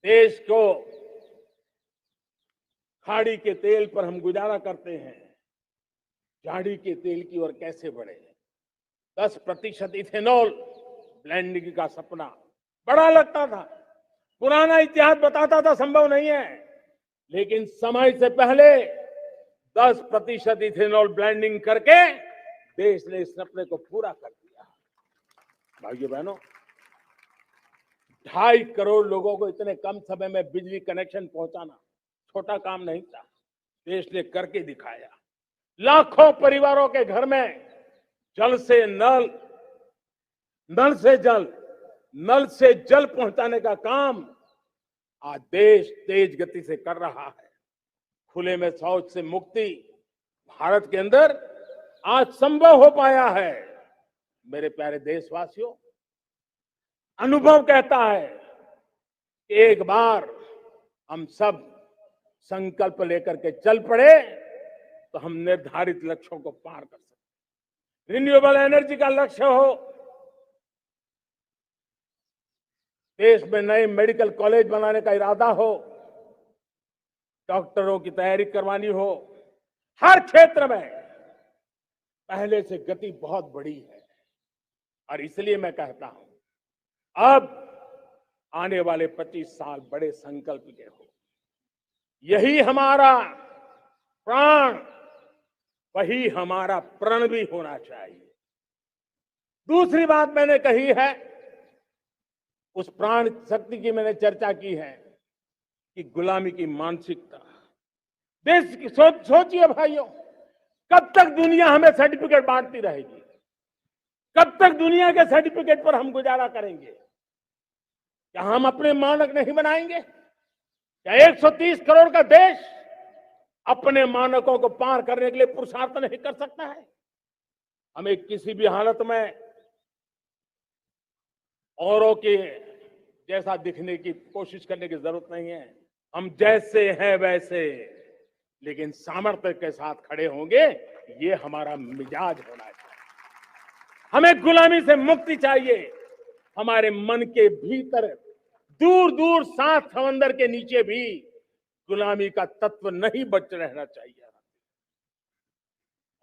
देश को खाड़ी के तेल पर हम गुजारा करते हैं, झाड़ी के तेल की ओर कैसे बढ़े। 10% इथेनॉल ब्लेंडिंग का सपना बड़ा लगता था, पुराना इतिहास बताता था संभव नहीं है, लेकिन समय से पहले 10% इथेनॉल ब्लेंडिंग करके देश ने इस सपने को पूरा कर दिया। भाइयों बहनों, 2.5 करोड़ लोगों को इतने कम समय में बिजली कनेक्शन पहुंचाना छोटा काम नहीं था, देश ने करके दिखाया। लाखों परिवारों के घर में जल से नल नल से जल पहुंचाने का काम आज देश तेज गति से कर रहा है। खुले में शौच से मुक्ति भारत के अंदर आज संभव हो पाया है। मेरे प्यारे देशवासियों, अनुभव कहता है कि एक बार हम सब संकल्प लेकर के चल पड़े तो हम निर्धारित लक्ष्यों को पार कर सकते। रिन्यूएबल एनर्जी का लक्ष्य हो, देश में नए मेडिकल कॉलेज बनाने का इरादा हो, डॉक्टरों की तैयारी करवानी हो, हर क्षेत्र में पहले से गति बहुत बड़ी है। और इसलिए मैं कहता हूं, अब आने वाले 25 साल बड़े संकल्प के हो। यही हमारा प्राण, वही हमारा प्रण भी होना चाहिए। दूसरी बात मैंने कही है, उस प्राण शक्ति की मैंने चर्चा की है कि गुलामी की मानसिकता। देश की सोचिए भाइयों, कब तक दुनिया हमें सर्टिफिकेट बांटती रहेगी? कब तक दुनिया के सर्टिफिकेट पर हम गुजारा करेंगे? क्या हम अपने मानक नहीं बनाएंगे? क्या 130 करोड़ का देश अपने मानकों को पार करने के लिए पुरुषार्थ नहीं कर सकता है? हमें किसी भी हालत में औरों के जैसा दिखने की कोशिश करने की जरूरत नहीं है। हम जैसे हैं वैसे, लेकिन सामर्थ्य के साथ खड़े होंगे, ये हमारा मिजाज होना चाहिए। हमें गुलामी से मुक्ति चाहिए। हमारे मन के भीतर दूर दूर 7 समंदर के नीचे भी गुलामी का तत्व नहीं बच रहना चाहिए।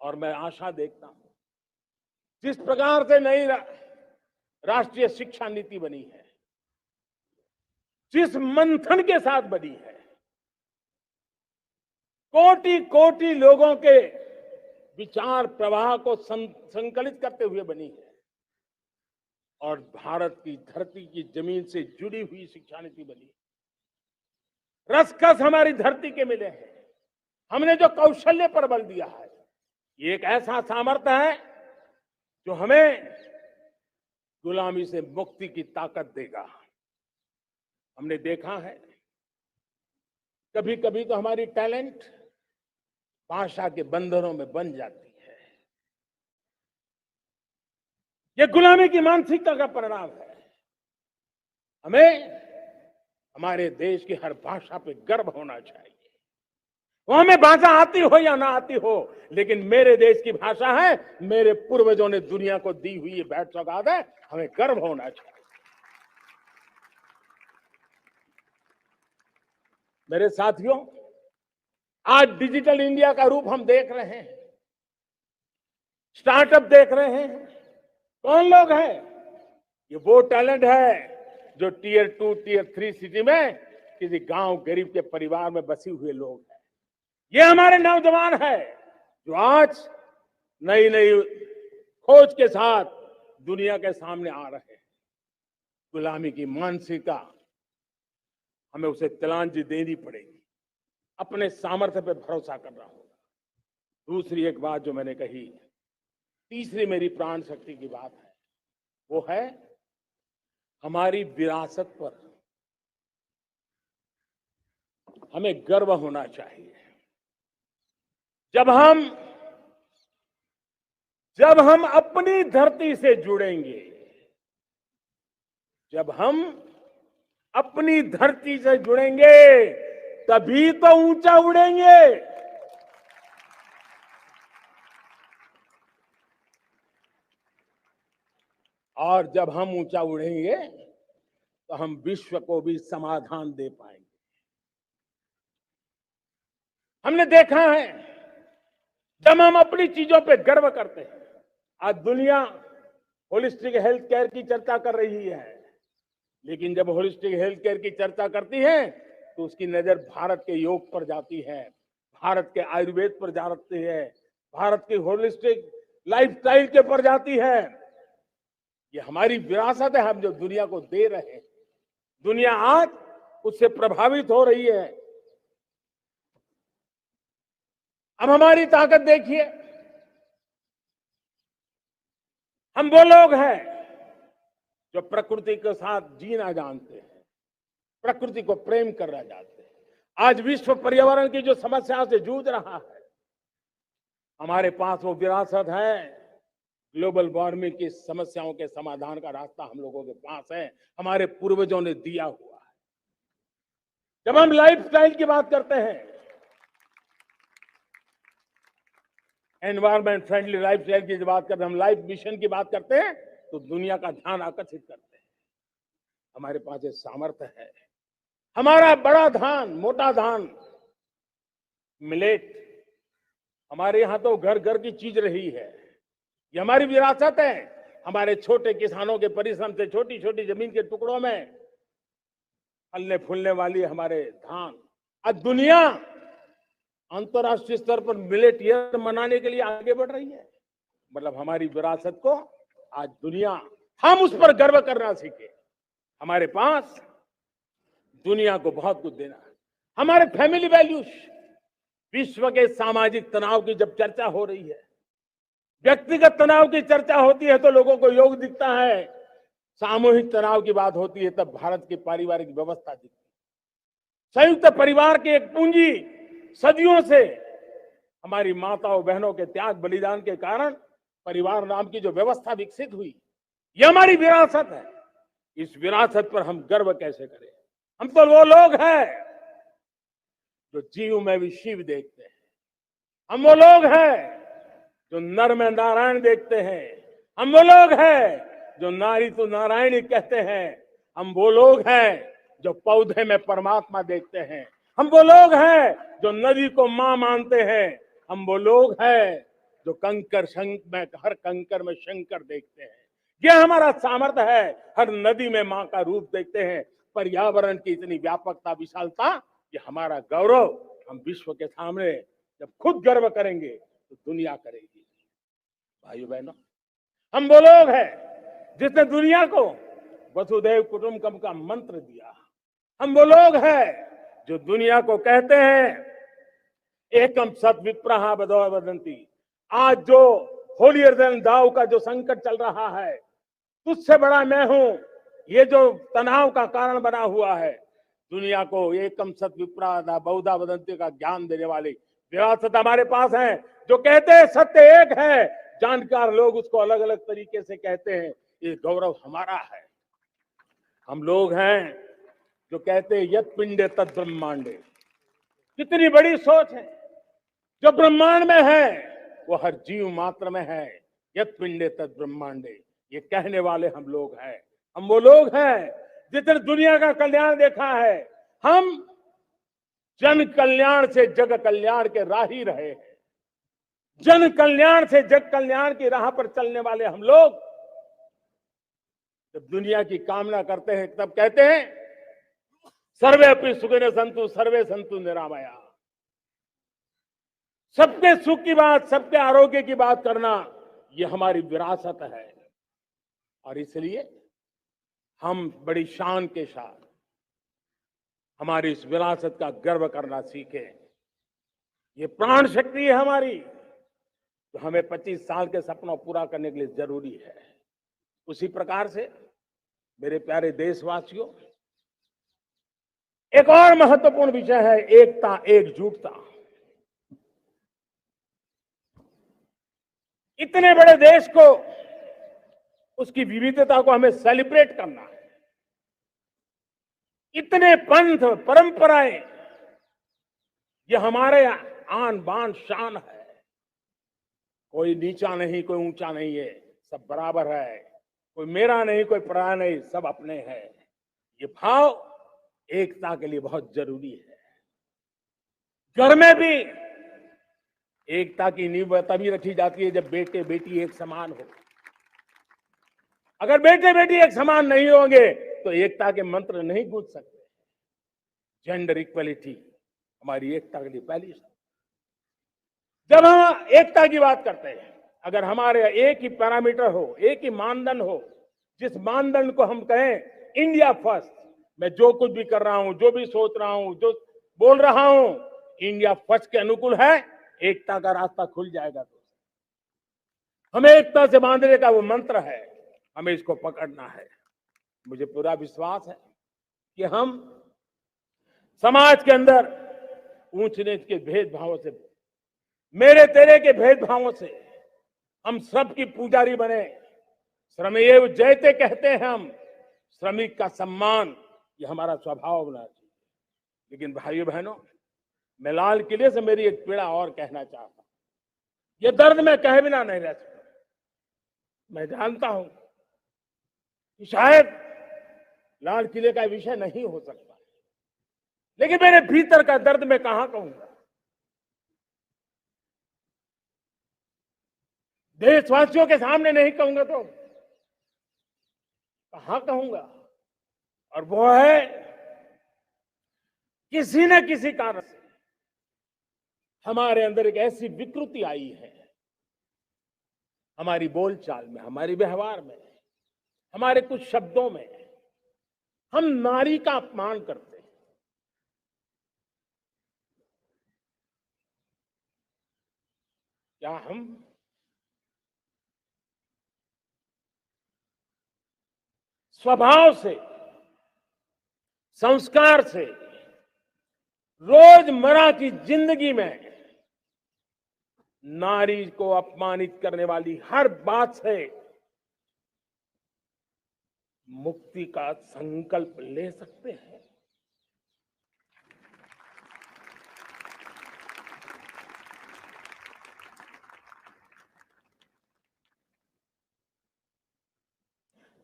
और मैं आशा देखता हूं, जिस प्रकार से नई राष्ट्रीय शिक्षा नीति बनी है, जिस मंथन के साथ बनी है, कोटि कोटि लोगों के विचार प्रवाह को संकलित करते हुए बनी है, और भारत की धरती की जमीन से जुड़ी हुई शिक्षा नीति बनी। रसकस हमारी धरती के मिले हैं। हमने जो कौशल्य पर बल दिया है, ये एक ऐसा सामर्थ्य है जो हमें गुलामी से मुक्ति की ताकत देगा। हमने देखा है, कभी कभी तो हमारी टैलेंट भाषा के बंधनों में बन जाती है। ये गुलामी की मानसिकता का परिणाम है। हमें हमारे देश की हर भाषा पे गर्व होना चाहिए। वो हमें भाषा आती हो या ना आती हो, लेकिन मेरे देश की भाषा है, मेरे पूर्वजों ने दुनिया को दी हुई ये भेंट सौगात है, हमें गर्व होना चाहिए। मेरे साथियों, आज डिजिटल इंडिया का रूप हम देख रहे हैं, स्टार्टअप देख रहे हैं। कौन लोग हैं? ये वो टैलेंट है जो टियर 2, टियर 3 सिटी में किसी गांव गरीब के परिवार में बसे हुए लोग हैं। ये हमारे नौजवान हैं जो आज नई नई खोज के साथ दुनिया के सामने आ रहे हैं। गुलामी की मानसिकता हमें उसे तिलांजलि देनी पड़ेगी। अपने सामर्थ्य पर भरोसा करना होगा। दूसरी एक बात जो मैंने कही, तीसरी मेरी प्राण शक्ति की बात है, वो है हमारी विरासत पर हमें गर्व होना चाहिए। जब हम अपनी धरती से जुड़ेंगे, जब हम अपनी धरती से जुड़ेंगे, तभी तो ऊंचा उड़ेंगे। और जब हम ऊंचा उड़ेंगे तो हम विश्व को भी समाधान दे पाएंगे। हमने देखा है, जब हम अपनी चीजों पे गर्व करते हैं, आज दुनिया होलिस्टिक हेल्थ केयर की चर्चा कर रही है, लेकिन जब होलिस्टिक हेल्थ केयर की चर्चा करती है तो उसकी नजर भारत के योग पर जाती है, भारत के आयुर्वेद पर जाती है, भारत की होलिस्टिक लाइफस्टाइल के पर जाती है। ये हमारी विरासत है, हम जो दुनिया को दे रहे हैं। दुनिया आज उससे प्रभावित हो रही है। अब हमारी ताकत देखिए, हम वो लोग हैं जो प्रकृति के साथ जीना जानते हैं, प्रकृति को प्रेम करना जानते हैं। आज विश्व पर्यावरण की जो समस्याओं से जूझ रहा है, हमारे पास वो विरासत है। ग्लोबल वार्मिंग की समस्याओं के समाधान का रास्ता हम लोगों के पास है, हमारे पूर्वजों ने दिया हुआ है। जब हम लाइफस्टाइल की बात करते हैं, एनवायरमेंट फ्रेंडली लाइफस्टाइल की बात करते हैं, हम लाइफ मिशन की बात करते हैं, तो दुनिया का ध्यान आकर्षित करते हैं। हमारे पास ये सामर्थ्य है। हमारा बड़ा धान, मोटा धान, मिलेट, हमारे यहां तो घर घर की चीज रही है। ये हमारी विरासत है। हमारे छोटे किसानों के परिश्रम से छोटी छोटी जमीन के टुकड़ों में फलने फूलने वाली हमारे धान, आज दुनिया अंतर्राष्ट्रीय स्तर पर मिलेट ईयर मनाने के लिए आगे बढ़ रही है। मतलब हमारी विरासत को आज दुनिया, हम उस पर गर्व करना सीखे। हमारे पास दुनिया को बहुत कुछ देना है। हमारे फैमिली वैल्यूज, विश्व के सामाजिक तनाव की जब चर्चा हो रही है, व्यक्तिगत तनाव की चर्चा होती है तो लोगों को योग दिखता है, सामूहिक तनाव की बात होती है तब भारत की पारिवारिक व्यवस्था दिखती है। संयुक्त परिवार की एक पूंजी सदियों से हमारी माताओं बहनों के त्याग बलिदान के कारण परिवार नाम की जो व्यवस्था विकसित हुई, ये हमारी विरासत है। इस विरासत पर हम गर्व कैसे करें? हम तो वो लोग हैं जो जीव में भी शिव देखते हैं। हम वो लोग हैं जो नर में नारायण देखते हैं। हम वो लोग हैं जो नारी तो नारायणी कहते हैं। हम वो लोग हैं जो पौधे में परमात्मा देखते हैं। हम वो लोग हैं जो नदी को मां मानते हैं। हम वो लोग हैं जो हर कंकर में शंकर देखते हैं। यह हमारा सामर्थ्य है। हर नदी में मां का रूप देखते हैं। पर्यावरण की इतनी व्यापकता, विशालता, ये हमारा गौरव। हम विश्व के सामने जब खुद गर्व करेंगे तो दुनिया करेगी। भाइयों बहनों, हम वो लोग हैं जिसने दुनिया को वसुधैव कुटुंबकम का मंत्र दिया। हम वो लोग हैं जो दुनिया को कहते हैं एकम सत विप्रहा बदौ वदंती। आज जो होलियर देन दाऊ का जो संकट चल रहा है, तुझसे बड़ा मैं हूं, ये जो तनाव का कारण बना हुआ है, दुनिया को एकम सत विप्रा बहुधा वदंती का ज्ञान देने वाली विरासत हमारे पास है। जो कहते हैं सत्य एक है, जानकार लोग उसको अलग अलग तरीके से कहते हैं। ये गौरव हमारा है। हम लोग हैं जो कहते हैं यत पिंडे तद ब्रह्मांडे। कितनी बड़ी सोच है। जो ब्रह्मांड में है वो हर जीव मात्र में है। यत पिंडे तद ब्रह्मांडे, ये कहने वाले हम लोग हैं। हम वो लोग हैं जिसने दुनिया का कल्याण देखा है। हम जन कल्याण से जग कल्याण के राही रहे हैं। जन कल्याण से जग कल्याण की राह पर चलने वाले हम लोग जब दुनिया की कामना करते हैं तब कहते हैं सर्वे अपनी सुखिनः सन्तु सर्वे सन्तु निरामया। सबके सुख की बात, सबके आरोग्य की बात करना, ये हमारी विरासत है। और इसलिए हम बड़ी शान के साथ हमारी इस विरासत का गर्व करना सीखें। ये प्राण शक्ति है हमारी, तो हमें 25 साल के सपनों पूरा करने के लिए जरूरी है। उसी प्रकार से मेरे प्यारे देशवासियों, एक और महत्वपूर्ण विषय है एकता, एकजुटता। इतने बड़े देश को, उसकी विविधता को हमें सेलिब्रेट करना है। इतने पंथ परंपराएं, ये हमारे आन बान शान है। कोई नीचा नहीं, कोई ऊंचा नहीं है, सब बराबर है। कोई मेरा नहीं, कोई पराया नहीं, सब अपने हैं। ये भाव एकता के लिए बहुत जरूरी है। घर में भी एकता की नींव तभी रखी जाती है जब बेटे बेटी एक समान हो। अगर बेटे बेटी एक समान नहीं होंगे तो एकता के मंत्र नहीं गूंज सकते। जेंडर इक्वलिटी हमारी एकता के लिए पहली शर्त। जब हम एकता की बात करते हैं, अगर हमारे एक ही पैरामीटर हो, एक ही मानदंड हो, जिस मानदंड को हम कहें इंडिया फर्स्ट, मैं जो कुछ भी कर रहा हूं, जो भी सोच रहा हूं, जो बोल रहा हूं, इंडिया फर्स्ट के अनुकूल है, एकता का रास्ता खुल जाएगा। तो हमें एकता से बांधने का वो मंत्र है, हमें इसको पकड़ना है। मुझे पूरा विश्वास है कि हम समाज के अंदर ऊंच नीच के भेदभावों से, मेरे तेरे के भेदभावों से हम सबकी पुजारी बने। श्रमेव जयते कहते हैं हम, श्रमिक का सम्मान, ये हमारा स्वभाव होना चाहिए। लेकिन भाइयों बहनों, मैं लाल किले से मेरी एक पीड़ा और कहना चाहता हूं। ये दर्द मैं कहे बिना नहीं रह सकता। मैं जानता हूं कि शायद लाल किले का विषय नहीं हो सकता, लेकिन मेरे भीतर का दर्द मैं कहां कहूंगा। देशवासियों के सामने नहीं कहूंगा तो कहां कहूंगा। और वो है, किसी न किसी कारण से हमारे अंदर एक ऐसी विकृति आई है, हमारी बोलचाल में, हमारे व्यवहार में, हमारे कुछ शब्दों में हम नारी का अपमान करते हैं। क्या हम स्वभाव से, संस्कार से, रोजमर्रा की जिंदगी में नारी को अपमानित करने वाली हर बात से मुक्ति का संकल्प ले सकते हैं?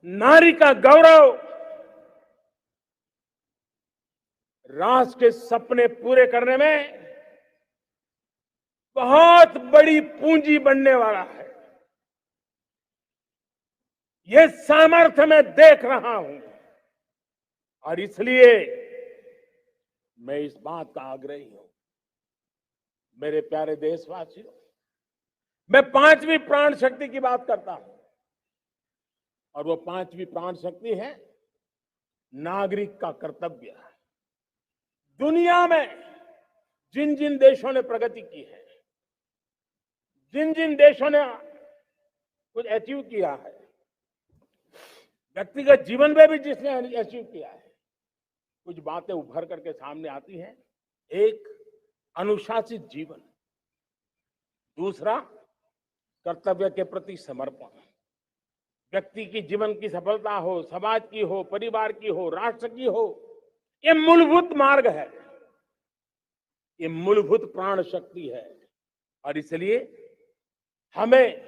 नारी का गौरव राष्ट्र के सपने पूरे करने में बहुत बड़ी पूंजी बनने वाला है। ये सामर्थ्य मैं देख रहा हूं और इसलिए मैं इस बात का आग्रही हूं। मेरे प्यारे देशवासियों, मैं पांचवी प्राण शक्ति की बात करता हूं और वो पांचवी प्राण शक्ति है नागरिक का कर्तव्य। दुनिया में जिन जिन देशों ने प्रगति की है, जिन जिन देशों ने कुछ अचीव किया है, व्यक्तिगत जीवन में भी जिसने अचीव किया है, कुछ बातें उभर करके सामने आती हैं। एक, अनुशासित जीवन। दूसरा, कर्तव्य के प्रति समर्पण। व्यक्ति की जीवन की सफलता हो, समाज की हो, परिवार की हो, राष्ट्र की हो, ये मूलभूत मार्ग है, ये मूलभूत प्राण शक्ति है। और इसलिए हमें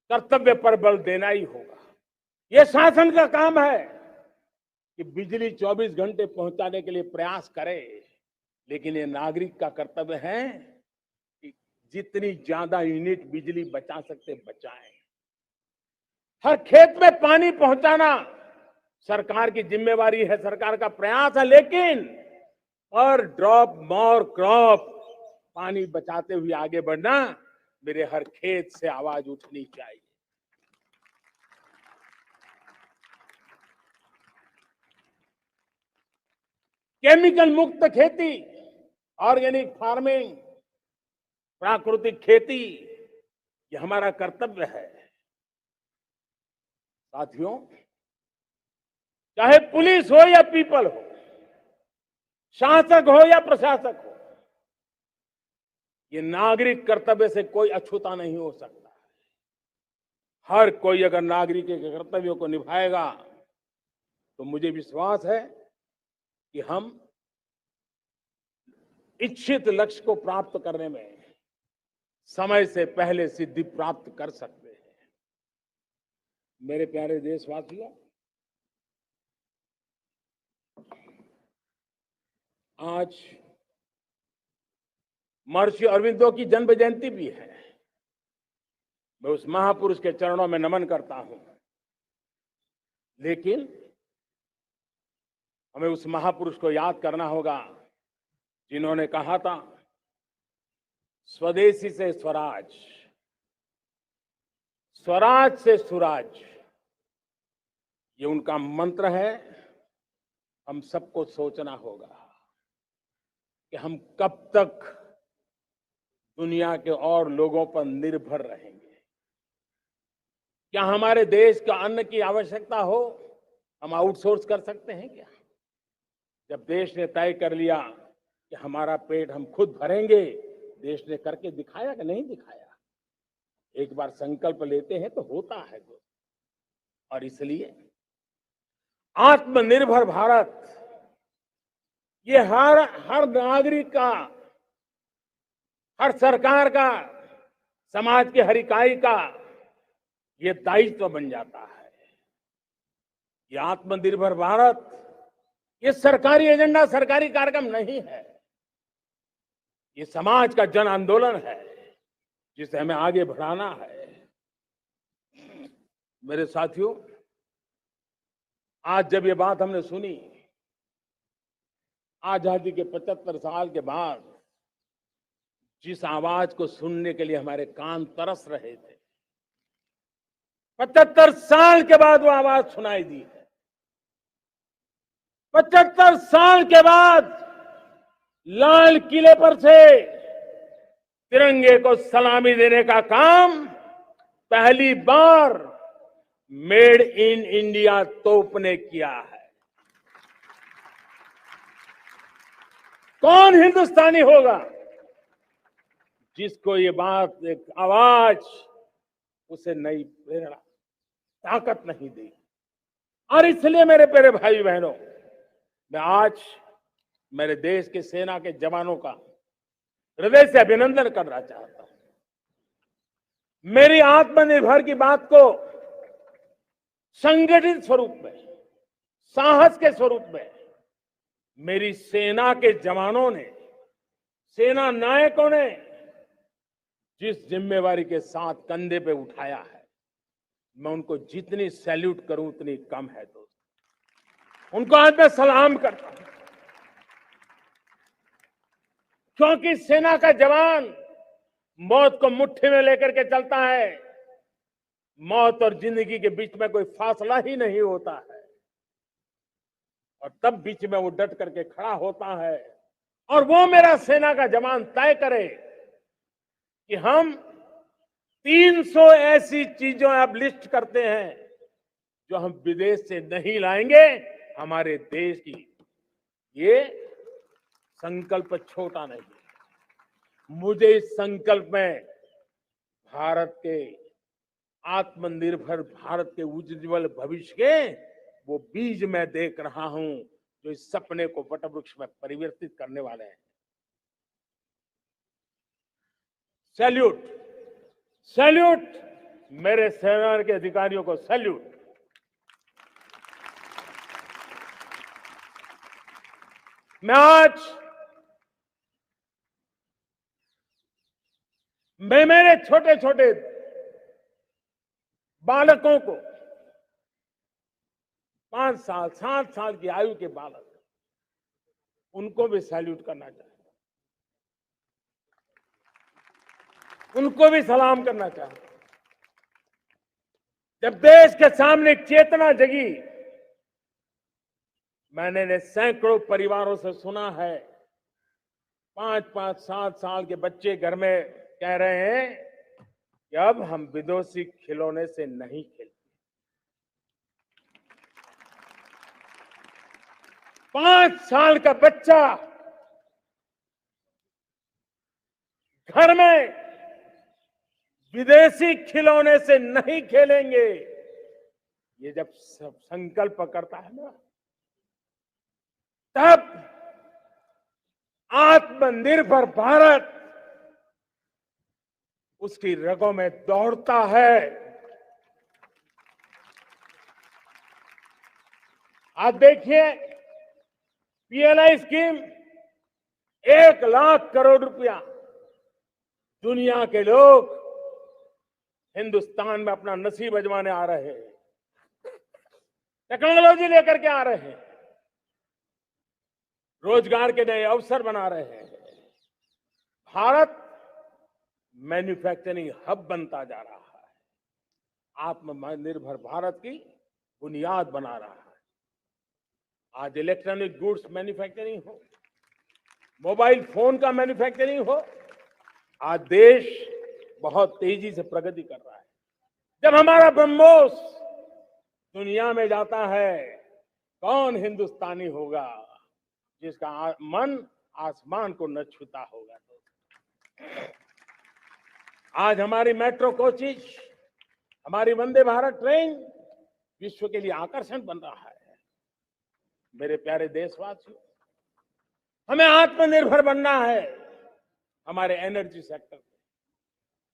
कर्तव्य पर बल देना ही होगा। यह शासन का काम है कि बिजली 24 घंटे पहुंचाने के लिए प्रयास करे, लेकिन ये नागरिक का कर्तव्य है कि जितनी ज्यादा यूनिट बिजली बचा सकते बचाएं। हर खेत में पानी पहुंचाना सरकार की जिम्मेवारी है, सरकार का प्रयास है, लेकिन पर ड्रॉप मोर क्रॉप, पानी बचाते हुए आगे बढ़ना, मेरे हर खेत से आवाज उठनी चाहिए। केमिकल मुक्त खेती, ऑर्गेनिक फार्मिंग, प्राकृतिक खेती, ये हमारा कर्तव्य है। साथियों, चाहे पुलिस हो या पीपल हो, शासक हो या प्रशासक हो, ये नागरिक कर्तव्य से कोई अछूता नहीं हो सकता। हर कोई अगर नागरिक के कर्तव्यों को निभाएगा तो मुझे विश्वास है कि हम इच्छित लक्ष्य को प्राप्त करने में समय से पहले सिद्धि प्राप्त कर सकते हैं। मेरे प्यारे देशवासियों, आज महर्षि अरविंदो की जन्म जयंती भी है। मैं उस महापुरुष के चरणों में नमन करता हूं, लेकिन हमें उस महापुरुष को याद करना होगा जिन्होंने कहा था, स्वदेशी से स्वराज, स्वराज से सुराज। ये उनका मंत्र है। हम सबको सोचना होगा कि हम कब तक दुनिया के और लोगों पर निर्भर रहेंगे। क्या हमारे देश का अन्न की आवश्यकता हो हम आउटसोर्स कर सकते हैं क्या? जब देश ने तय कर लिया कि हमारा पेट हम खुद भरेंगे, देश ने करके दिखाया कि नहीं दिखाया? एक बार संकल्प लेते हैं तो होता है दोस्त। और इसलिए आत्मनिर्भर भारत ये हर नागरिक का, हर सरकार का, समाज की हर इकाई का ये दायित्व बन जाता है। ये आत्मनिर्भर भारत ये सरकारी एजेंडा, सरकारी कार्यक्रम नहीं है। ये समाज का जन आंदोलन है जिसे हमें आगे बढ़ाना है। मेरे साथियों, आज जब ये बात हमने सुनी, आजादी के 75 साल के बाद जिस आवाज को सुनने के लिए हमारे कान तरस रहे थे, 75 साल के बाद वो आवाज सुनाई दी है। 75 साल के बाद लाल किले पर से तिरंगे को सलामी देने का काम पहली बार मेड इन इंडिया तोप ने किया है। कौन हिंदुस्तानी होगा जिसको ये बात, एक आवाज उसे नई प्रेरणा, ताकत नहीं दी? और इसलिए मेरे प्यारे भाई बहनों, मैं आज मेरे देश के सेना के जवानों का हृदय से अभिनंदन करना चाहता हूं। मेरी आत्मनिर्भर की बात को संगठित स्वरूप में, साहस के स्वरूप में मेरी सेना के जवानों ने, सेना नायकों ने जिस जिम्मेवारी के साथ कंधे पे उठाया है, मैं उनको जितनी सैल्यूट करूं उतनी कम है दोस्त। उनको आज मैं सलाम करता हूं, क्योंकि सेना का जवान मौत को मुट्ठी में लेकर के चलता है। मौत और जिंदगी के बीच में कोई फासला ही नहीं होता है, और तब बीच में वो डट करके खड़ा होता है। और वो मेरा सेना का जवान तय करे कि हम 300 ऐसी चीजों अब लिस्ट करते हैं जो हम विदेश से नहीं लाएंगे हमारे देश की। ये संकल्प छोटा नहीं है। मुझे इस संकल्प में भारत के आत्मनिर्भर भारत के उज्जवल भविष्य के वो बीज मैं देख रहा हूं जो इस सपने को वटवृक्ष में परिवर्तित करने वाले हैं। सैल्यूट, सैल्यूट मेरे सेना के अधिकारियों को, सैल्यूट। मैं मेरे छोटे छोटे बालकों को, 5 साल 7 साल की आयु के बालक, उनको भी सैल्यूट करना चाहिए, उनको भी सलाम करना चाहिए। जब देश के सामने चेतना जगी, मैंने सैकड़ों परिवारों से सुना है, 5-5, 7 साल के बच्चे घर में कह रहे हैं कि अब हम विदेशी खिलौने से नहीं खेलते। 5 साल का बच्चा घर में विदेशी खिलौने से नहीं खेलेंगे, ये जब संकल्प करता है ना, तब आत्मनिर्भर भारत उसकी रगों में दौड़ता है। आप देखिए, पीएलआई स्कीम 1 लाख करोड़ रुपया दुनिया के लोग हिंदुस्तान में अपना नसीब आजमाने आ रहे हैं, टेक्नोलॉजी लेकर के आ रहे हैं, रोजगार के नए अवसर बना रहे हैं। भारत मैन्युफैक्चरिंग हब बनता जा रहा है, आत्मनिर्भर भारत की बुनियाद बना रहा है। आज इलेक्ट्रॉनिक गुड्स मैन्युफैक्चरिंग हो, मोबाइल फोन का मैन्युफैक्चरिंग हो, आज देश बहुत तेजी से प्रगति कर रहा है। जब हमारा ब्रह्मोस दुनिया में जाता है कौन हिंदुस्तानी होगा जिसका मन आसमान को न छूता होगा। आज हमारी मेट्रो कोचेज, हमारी वंदे भारत ट्रेन विश्व के लिए आकर्षण बन रहा है। मेरे प्यारे देशवासियों, हमें आत्मनिर्भर बनना है हमारे एनर्जी सेक्टर में।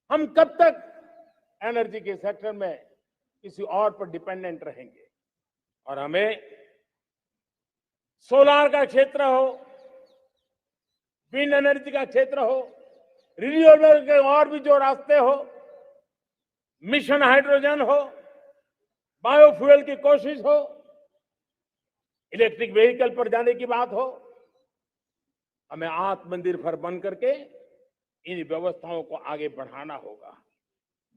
हम कब तक एनर्जी के सेक्टर में किसी और पर डिपेंडेंट रहेंगे? और हमें सोलार का क्षेत्र हो, विंड एनर्जी का क्षेत्र हो, रिन्यूएबल के और भी जो रास्ते हो, मिशन हाइड्रोजन हो, बायोफ्यूल की कोशिश हो, इलेक्ट्रिक व्हीकल पर जाने की बात हो, हमें आत्मनिर्भर बन करके इन व्यवस्थाओं को आगे बढ़ाना होगा।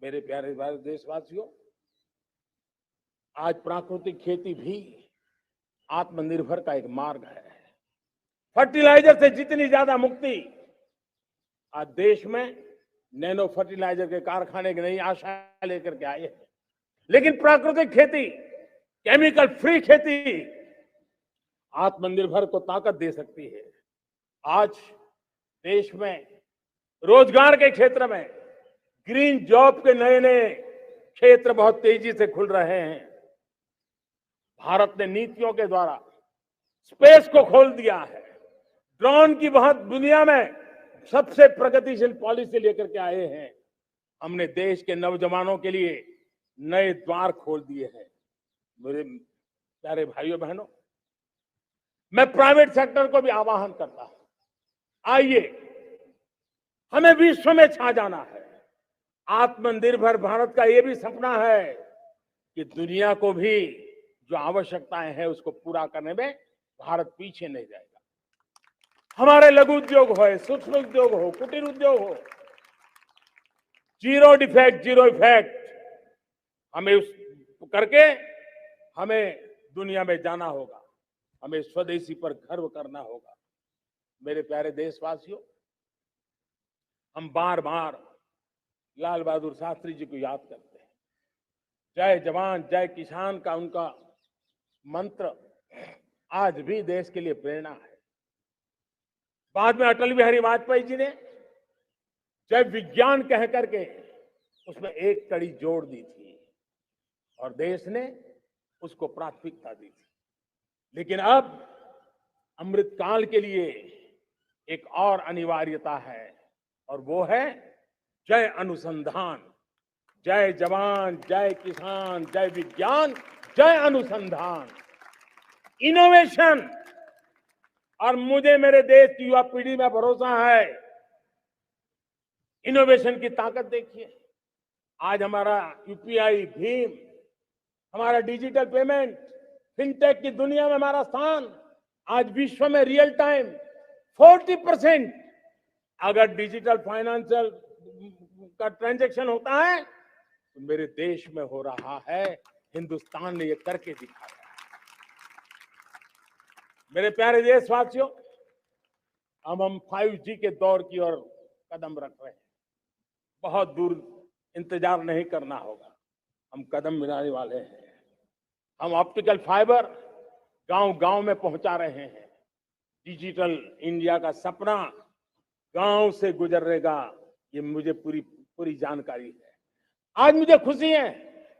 मेरे प्यारे देशवासियों, आज प्राकृतिक खेती भी आत्मनिर्भर का एक मार्ग है। फर्टिलाइजर से जितनी ज्यादा मुक्ति, आज देश में नैनो फर्टिलाइजर के कारखाने की नई आशा लेकर के आए हैं। लेकिन प्राकृतिक खेती, केमिकल फ्री खेती आत्मनिर्भर को ताकत दे सकती है। आज देश में रोजगार के क्षेत्र में ग्रीन जॉब के नए नए क्षेत्र बहुत तेजी से खुल रहे हैं। भारत ने नीतियों के द्वारा स्पेस को खोल दिया है। ड्रोन की बहुत दुनिया में सबसे प्रगतिशील पॉलिसी लेकर के आए हैं। हमने देश के नौजवानों के लिए नए द्वार खोल दिए हैं। मेरे प्यारे भाइयों बहनों, मैं प्राइवेट सेक्टर को भी आह्वान करता हूं, आइए हमें विश्व में छा जाना है। आत्मनिर्भर भारत का यह भी सपना है कि दुनिया को भी जो आवश्यकताएं हैं उसको पूरा करने में भारत पीछे नहीं जाएगा। हमारे लघु उद्योग हो, सूक्ष्म उद्योग हो, कुटीर उद्योग हो, जीरो डिफेक्ट जीरो इफेक्ट हमें उस करके हमें दुनिया में जाना होगा। हमें स्वदेशी पर गर्व करना होगा। मेरे प्यारे देशवासियों, हम बार बार लाल बहादुर शास्त्री जी को याद करते हैं। जय जवान जय किसान का उनका मंत्र आज भी देश के लिए प्रेरणा है। बाद में अटल बिहारी वाजपेयी जी ने जय विज्ञान कह करके उसमें एक कड़ी जोड़ दी थी और देश ने उसको प्राथमिकता दी थी। लेकिन अब अमृतकाल के लिए एक और अनिवार्यता है और वो है जय अनुसंधान। जय जवान जय किसान जय विज्ञान जय अनुसंधान, इनोवेशन। और मुझे मेरे देश की युवा पीढ़ी में भरोसा है। इनोवेशन की ताकत देखिए। आज हमारा यूपीआई, भीम, हमारा डिजिटल पेमेंट, फिनटेक की दुनिया में हमारा स्थान आज विश्व में रियल टाइम 40% अगर डिजिटल फाइनेंशियल का ट्रांजैक्शन होता है तो मेरे देश में हो रहा है। हिंदुस्तान ने ये करके दिखाया। मेरे प्यारे देशवासियों, अब हम 5G के दौर की ओर कदम रख रहे हैं। बहुत दूर इंतजार नहीं करना होगा, हम कदम मिलाने वाले हैं। हम ऑप्टिकल फाइबर गांव-गांव में पहुंचा रहे हैं। डिजिटल इंडिया का सपना गांव से गुजरेगा, ये मुझे पूरी जानकारी है। आज मुझे खुशी है,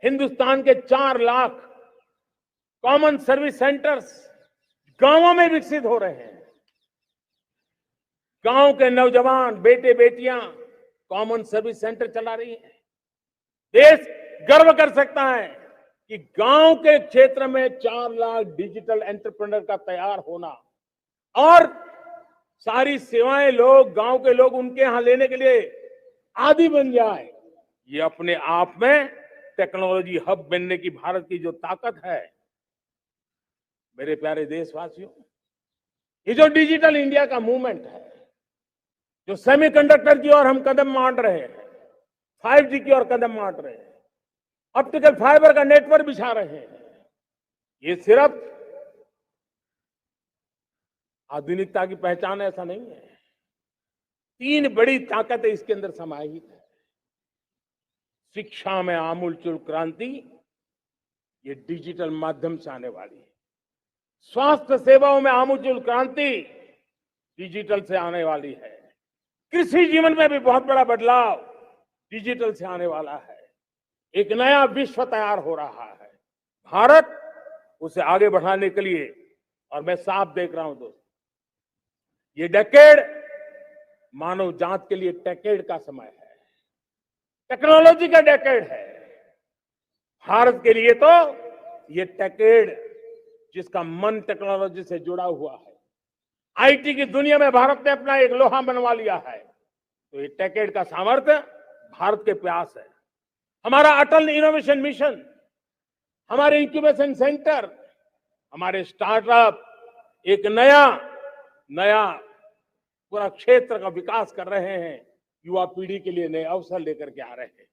हिंदुस्तान के 4 लाख कॉमन सर्विस सेंटर्स गांवों में विकसित हो रहे हैं। गांव के नौजवान बेटे बेटियां कॉमन सर्विस सेंटर चला रही है। देश गर्व कर सकता है कि गांव के क्षेत्र में 4 लाख डिजिटल एंटरप्रेन्योर का तैयार होना और सारी सेवाएं लोग, गांव के लोग उनके यहां लेने के लिए आदी बन जाए, ये अपने आप में टेक्नोलॉजी हब बनने की भारत की जो ताकत है। मेरे प्यारे देशवासियों, ये जो डिजिटल इंडिया का मूवमेंट है, जो सेमीकंडक्टर की ओर हम कदम मांड रहे हैं, 5G की ओर कदम मांड रहे हैं, ऑप्टिकल फाइबर का नेटवर्क बिछा रहे हैं, ये सिर्फ आधुनिकता की पहचान ऐसा नहीं है। 3 बड़ी ताकतें इसके अंदर समाहित है। शिक्षा में आमूलचूल क्रांति ये डिजिटल माध्यम से आने वाली है। स्वास्थ्य सेवाओं में आमूल क्रांति डिजिटल से आने वाली है। कृषि जीवन में भी बहुत बड़ा बदलाव डिजिटल से आने वाला है। एक नया विश्व तैयार हो रहा है। भारत उसे आगे बढ़ाने के लिए, और मैं साफ देख रहा हूं दोस्तों, ये डेकेड मानव जात के लिए टेकेड का समय है, टेक्नोलॉजी का डेकेड है। भारत के लिए तो ये टेकेड, जिसका मन टेक्नोलॉजी से जुड़ा हुआ है, आईटी की दुनिया में भारत ने अपना एक लोहा बनवा लिया है, तो ये टेकेड का सामर्थ्य भारत के प्यास है। हमारा अटल इनोवेशन मिशन, हमारे इंक्यूबेशन सेंटर, हमारे स्टार्टअप एक नया पूरा क्षेत्र का विकास कर रहे हैं। युवा पीढ़ी के लिए नए अवसर लेकर के आ रहे हैं।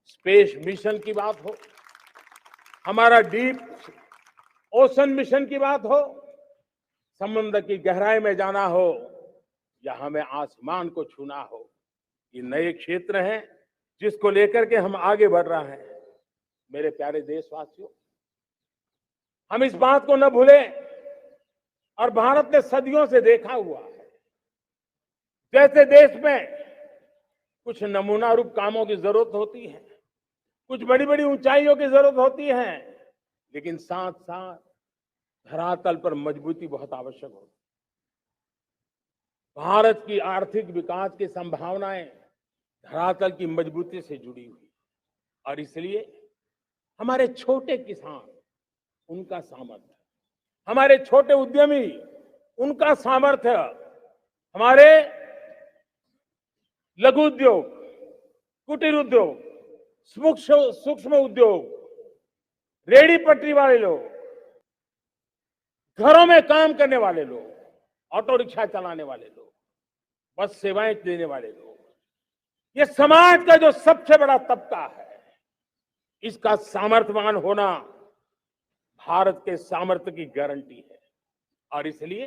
स्पेस मिशन की बात हो, हमारा डीप ओशन मिशन की बात हो, समुद्र की गहराई में जाना हो या हमें आसमान को छूना हो, ये नए क्षेत्र हैं जिसको लेकर के हम आगे बढ़ रहे हैं। मेरे प्यारे देशवासियों, हम इस बात को न भूलें, और भारत ने सदियों से देखा हुआ है, जैसे देश में कुछ नमूना रूप कामों की जरूरत होती है, कुछ बड़ी बड़ी ऊंचाइयों की जरूरत होती है, लेकिन साथ साथ धरातल पर मजबूती बहुत आवश्यक होती है। भारत की आर्थिक विकास की संभावनाएं धरातल की मजबूती से जुड़ी हुई, और इसलिए हमारे छोटे किसान, उनका सामर्थ्य, हमारे छोटे उद्यमी, उनका सामर्थ्य, हमारे लघु उद्योग, कुटीर उद्योग, सूक्ष्म उद्योग, रेहड़ी पटरी वाले लोग, घरों में काम करने वाले लोग, ऑटो रिक्शा चलाने वाले लोग, बस सेवाएं देने वाले लोग, ये समाज का जो सबसे बड़ा तबका है, इसका सामर्थ्यवान होना भारत के सामर्थ्य की गारंटी है। और इसलिए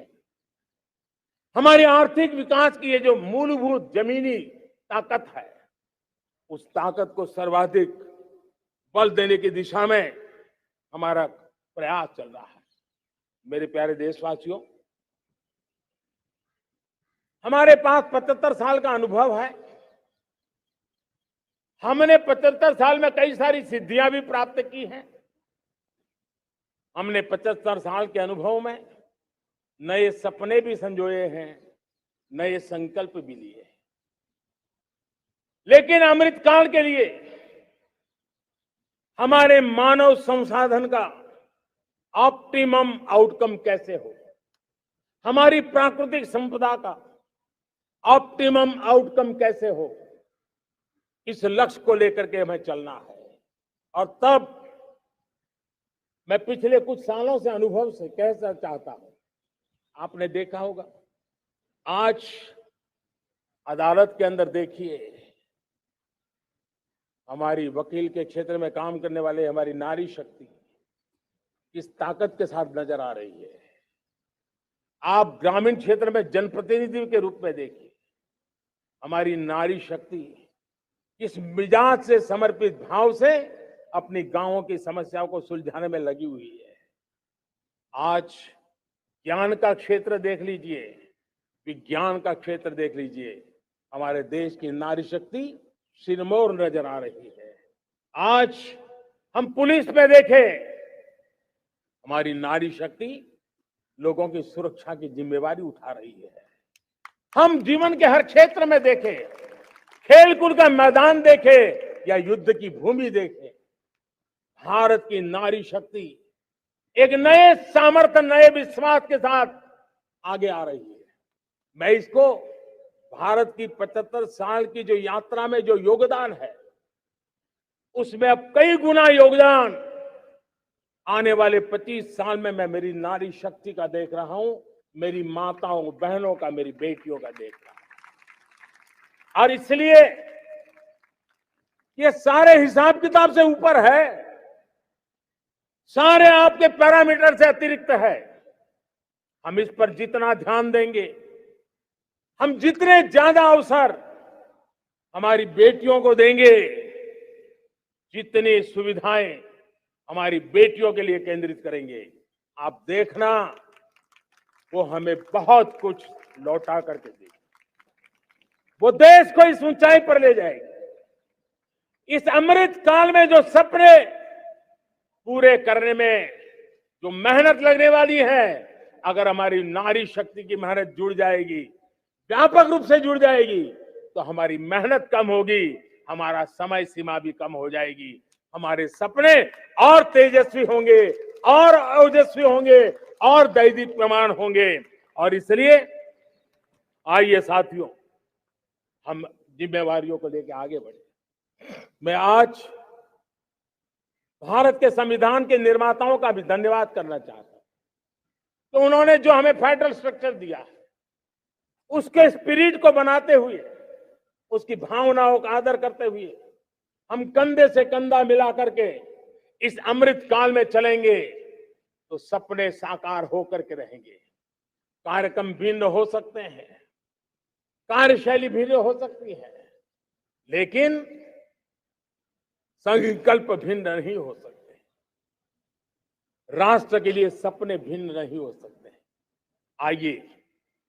हमारी आर्थिक विकास की ये जो मूलभूत जमीनी ताकत है, उस ताकत को सर्वाधिक बल देने की दिशा में हमारा प्रयास चल रहा है। मेरे प्यारे देशवासियों, हमारे पास 75 साल का अनुभव है। हमने 75 साल में कई सारी सिद्धियां भी प्राप्त की हैं। हमने 75 साल के अनुभव में नए सपने भी संजोए हैं, नए संकल्प भी लिए हैं। लेकिन अमृतकाल के लिए हमारे मानव संसाधन का ऑप्टिमम आउटकम कैसे हो, हमारी प्राकृतिक संपदा का ऑप्टिमम आउटकम कैसे हो, इस लक्ष्य को लेकर के हमें चलना है। और तब मैं पिछले कुछ सालों से अनुभव से कहना चाहता हूं, आपने देखा होगा, आज अदालत के अंदर देखिए, हमारी वकील के क्षेत्र में काम करने वाले हमारी नारी शक्ति किस ताकत के साथ नजर आ रही है। आप ग्रामीण क्षेत्र में जनप्रतिनिधि के रूप में देखिए, हमारी नारी शक्ति किस मिजाज से, समर्पित भाव से अपनी गांवों की समस्याओं को सुलझाने में लगी हुई है। आज ज्ञान का क्षेत्र देख लीजिए, विज्ञान का क्षेत्र देख लीजिए, हमारे देश की नारी शक्ति सिरमौर नजर आ रही है। आज हम पुलिस में देखें, हमारी नारी शक्ति लोगों की सुरक्षा की जिम्मेवारी उठा रही है। हम जीवन के हर क्षेत्र में देखें, खेलकूद का मैदान देखें या युद्ध की भूमि देखें, भारत की नारी शक्ति एक नए सामर्थ्य, नए विश्वास के साथ आगे आ रही है। मैं इसको भारत की 75 साल की जो यात्रा में जो योगदान है, उसमें अब कई गुना योगदान आने वाले 25 साल में मैं मेरी नारी शक्ति का देख रहा हूं, मेरी माताओं, बहनों का, मेरी बेटियों का देख रहा हूं। और इसलिए ये सारे हिसाब किताब से ऊपर है, सारे आपके पैरामीटर से अतिरिक्त है। हम इस पर जितना ध्यान देंगे, हम जितने ज्यादा अवसर हमारी बेटियों को देंगे, जितनी सुविधाएं हमारी बेटियों के लिए केंद्रित करेंगे, आप देखना वो हमें बहुत कुछ लौटा करके देगी, वो देश को इस ऊंचाई पर ले जाएगी। इस अमृत काल में जो सपने पूरे करने में जो मेहनत लगने वाली है, अगर हमारी नारी शक्ति की मेहनत जुड़ जाएगी, व्यापक रूप से जुड़ जाएगी, तो हमारी मेहनत कम होगी, हमारा समय सीमा भी कम हो जाएगी, हमारे सपने और तेजस्वी होंगे और ओजस्वी होंगे और दैदीप्यमान होंगे। और इसलिए आइए साथियों, हम जिम्मेवारियों को लेकर आगे बढ़े। मैं आज भारत के संविधान के निर्माताओं का भी धन्यवाद करना चाहता हूं। तो उन्होंने जो हमें फेडरल स्ट्रक्चर दिया है, उसके स्पिरिट को बनाते हुए, उसकी भावनाओं का आदर करते हुए हम कंधे से कंधा मिला करके इस अमृत काल में चलेंगे तो सपने साकार होकर के रहेंगे। कार्यक्रम भिन्न हो सकते हैं, कार्यशैली भिन्न हो सकती है, लेकिन संकल्प भिन्न नहीं हो सकते, राष्ट्र के लिए सपने भिन्न नहीं हो सकते। आइए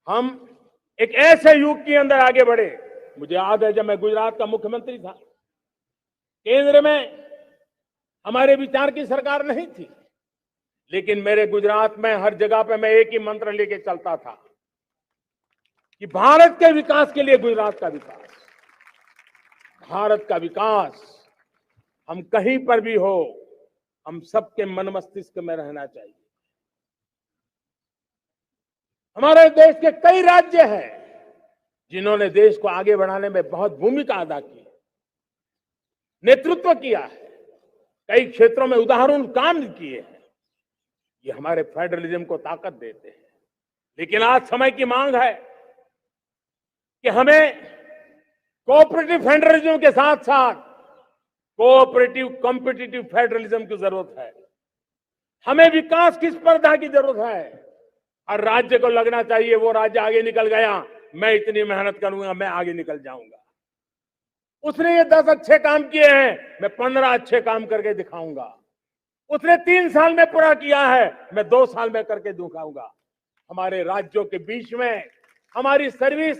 हम एक ऐसे युग के अंदर आगे बढ़े। मुझे याद है जब मैं गुजरात का मुख्यमंत्री था, केंद्र में हमारे विचार की सरकार नहीं थी, लेकिन मेरे गुजरात में हर जगह पे मैं एक ही मंत्र लेके चलता था कि भारत के विकास के लिए गुजरात का विकास, भारत का विकास, हम कहीं पर भी हो, हम सबके मन मस्तिष्क में रहना चाहिए। हमारे देश के कई राज्य हैं जिन्होंने देश को आगे बढ़ाने में बहुत भूमिका अदा की है, नेतृत्व किया है, कई क्षेत्रों में उदाहरण काम किए हैं। ये हमारे फेडरलिज्म को ताकत देते हैं। लेकिन आज समय की मांग है कि हमें कोऑपरेटिव फेडरलिज्म के साथ साथ कोऑपरेटिव कॉम्पिटिटिव फेडरलिज्म की जरूरत है। हमें विकास की स्पर्धा की जरूरत है। हर राज्य को लगना चाहिए वो राज्य आगे निकल गया, मैं इतनी मेहनत करूंगा, मैं आगे निकल जाऊंगा। उसने ये 10 अच्छे काम किए हैं, मैं 15 अच्छे काम करके दिखाऊंगा। उसने 3 साल में पूरा किया है, मैं 2 साल में करके दिखाऊंगा। हमारे राज्यों के बीच में, हमारी सर्विस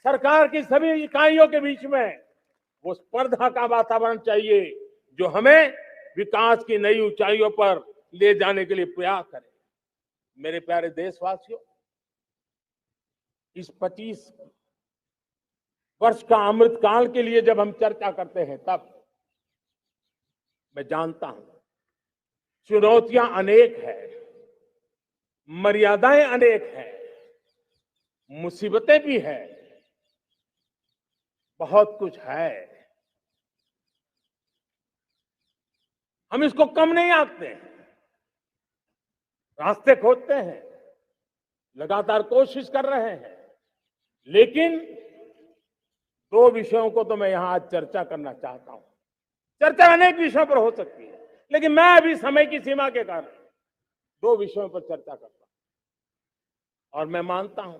सरकार की सभी इकाइयों के बीच में वो स्पर्धा का वातावरण चाहिए जो हमें विकास की नई ऊंचाइयों पर ले जाने के लिए प्रयास करे। मेरे प्यारे देशवासियों, इस 25 वर्ष का अमृत काल के लिए जब हम चर्चा करते हैं, तब मैं जानता हूं चुनौतियां अनेक है, मर्यादाएं अनेक है, मुसीबतें भी है, बहुत कुछ है। हम इसको कम नहीं आंकते हैं, रास्ते खोजते हैं, लगातार कोशिश कर रहे हैं। लेकिन 2 विषयों को तो मैं यहां आज चर्चा करना चाहता हूं। चर्चा अनेक विषयों पर हो सकती है, लेकिन मैं अभी समय की सीमा के कारण 2 विषयों पर चर्चा करता हूं। और मैं मानता हूं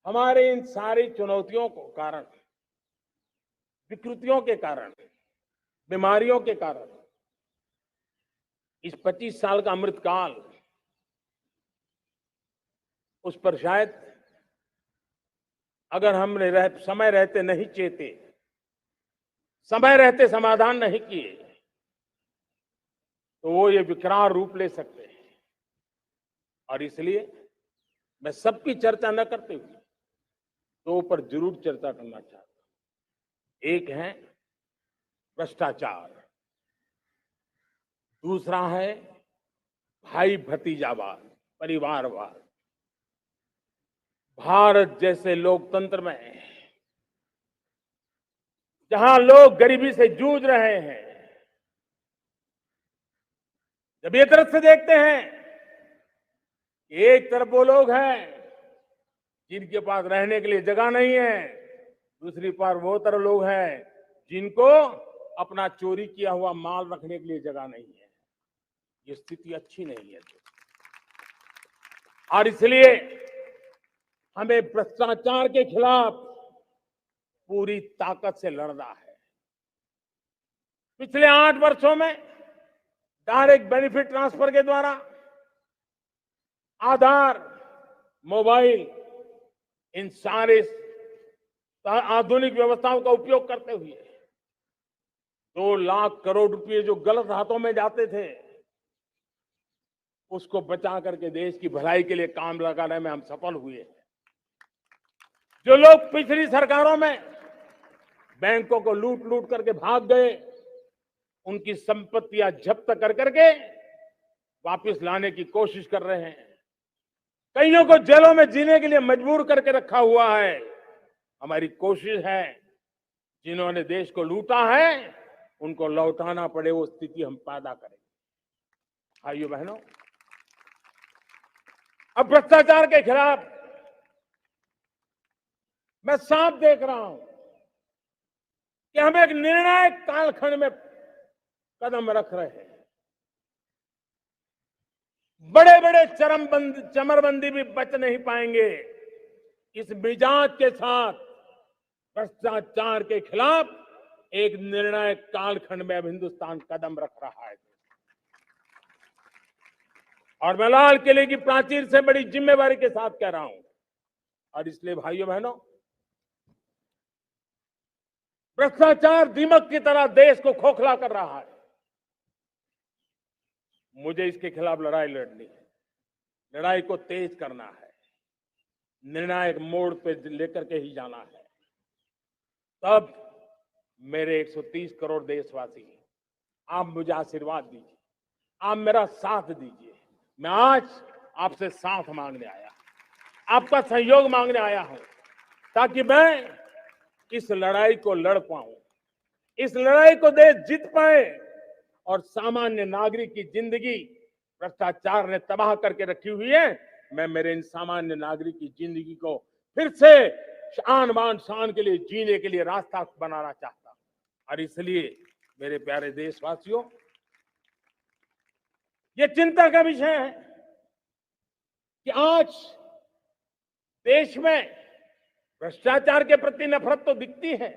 हमारे इन सारी चुनौतियों को कारण, विकृतियों के कारण, बीमारियों के कारण इस 25 साल का अमृतकाल, उस पर शायद अगर हमने समय रहते नहीं चेते, समय रहते समाधान नहीं किए, तो वो ये विकराल रूप ले सकते हैं। और इसलिए मैं सबकी चर्चा न करते हुए 2 पर जरूर चर्चा करना चाहता हूं। एक है भ्रष्टाचार, दूसरा है भाई भतीजावाद, परिवारवाद। भारत जैसे लोकतंत्र में जहां लोग गरीबी से जूझ रहे हैं, जब ये तरफ से देखते हैं कि एक तरफ वो लोग हैं जिनके पास रहने के लिए जगह नहीं है, दूसरी तरफ वो तरफ लोग हैं जिनको अपना चोरी किया हुआ माल रखने के लिए जगह नहीं है। ये स्थिति अच्छी नहीं है। और इसलिए हमें भ्रष्टाचार के खिलाफ पूरी ताकत से लड़ना है। पिछले 8 वर्षों में डायरेक्ट बेनिफिट ट्रांसफर के द्वारा, आधार, मोबाइल, इन सारे आधुनिक व्यवस्थाओं का उपयोग करते हुए 2 लाख करोड़ रुपए जो गलत हाथों में जाते थे, उसको बचा करके देश की भलाई के लिए काम लगाने में हम सफल हुए हैं। जो लोग पिछली सरकारों में बैंकों को लूट लूट करके भाग गए, उनकी संपत्तियां जब्त कर करके वापस लाने की कोशिश कर रहे हैं। कईयों को जेलों में जीने के लिए मजबूर करके रखा हुआ है। हमारी कोशिश है जिन्होंने देश को लूटा है उनको लौटाना पड़े, वो स्थिति हम पैदा करें। भाइयों बहनों, अब भ्रष्टाचार के खिलाफ मैं साफ देख रहा हूं कि हम एक निर्णायक कालखंड में कदम रख रहे हैं। बड़े बड़े चमरबंदी भी बच नहीं पाएंगे। इस मिजाज के साथ भ्रष्टाचार के खिलाफ एक निर्णायक कालखंड में अब हिंदुस्तान कदम रख रहा है। और मैं लाल किले की प्राचीर से बड़ी जिम्मेवारी के साथ कह रहा हूं। और इसलिए भाइयों बहनों, भ्रष्टाचार दीमक की तरह देश को खोखला कर रहा है। मुझे इसके खिलाफ लड़ाई लड़नी है, लड़ाई को तेज करना है, निर्णायक मोड़ पे लेकर के ही जाना है। तब मेरे 130 करोड़ देशवासी, आप मुझे आशीर्वाद दीजिए, आप मेरा साथ दीजिए। मैं आज आपसे साथ मांगने आया, आपका सहयोग मांगने आया हूं, ताकि मैं इस लड़ाई को लड़ पाऊं, इस लड़ाई को देश जीत पाए और सामान्य नागरिक की जिंदगी भ्रष्टाचार ने तबाह करके रखी हुई है। मैं मेरे इन सामान्य नागरिक की जिंदगी को फिर से शान बान शान के लिए जीने के लिए रास्ता बनाना चाहता हूं। और इसलिए मेरे प्यारे देशवासियों, ये चिंता का विषय है कि आज देश में भ्रष्टाचार के प्रति नफरत तो दिखती है,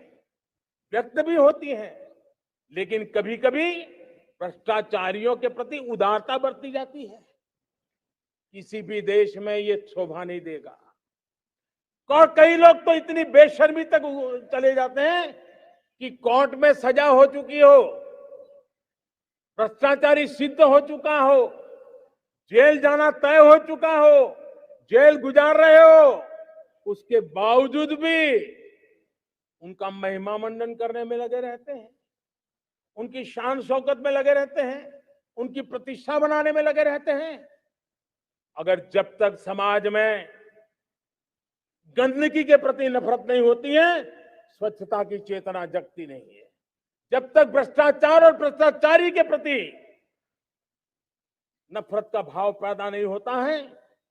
व्यक्त भी होती है, लेकिन कभी कभी भ्रष्टाचारियों के प्रति उदारता बरती जाती है। किसी भी देश में ये शोभा नहीं देगा। और कई लोग तो इतनी बेशर्मी तक चले जाते हैं कि कोर्ट में सजा हो चुकी हो, भ्रष्टाचारी सिद्ध हो चुका हो, जेल जाना तय हो चुका हो, जेल गुजार रहे हो, उसके बावजूद भी उनका महिमा मंडन करने में लगे रहते हैं, उनकी शान शौकत में लगे रहते हैं, उनकी प्रतिष्ठा बनाने में लगे रहते हैं। अगर जब तक समाज में गंदगी के प्रति नफरत नहीं होती है, स्वच्छता की चेतना जगती नहीं है। जब तक भ्रष्टाचार और भ्रष्टाचारी के प्रति नफरत का भाव पैदा नहीं होता है,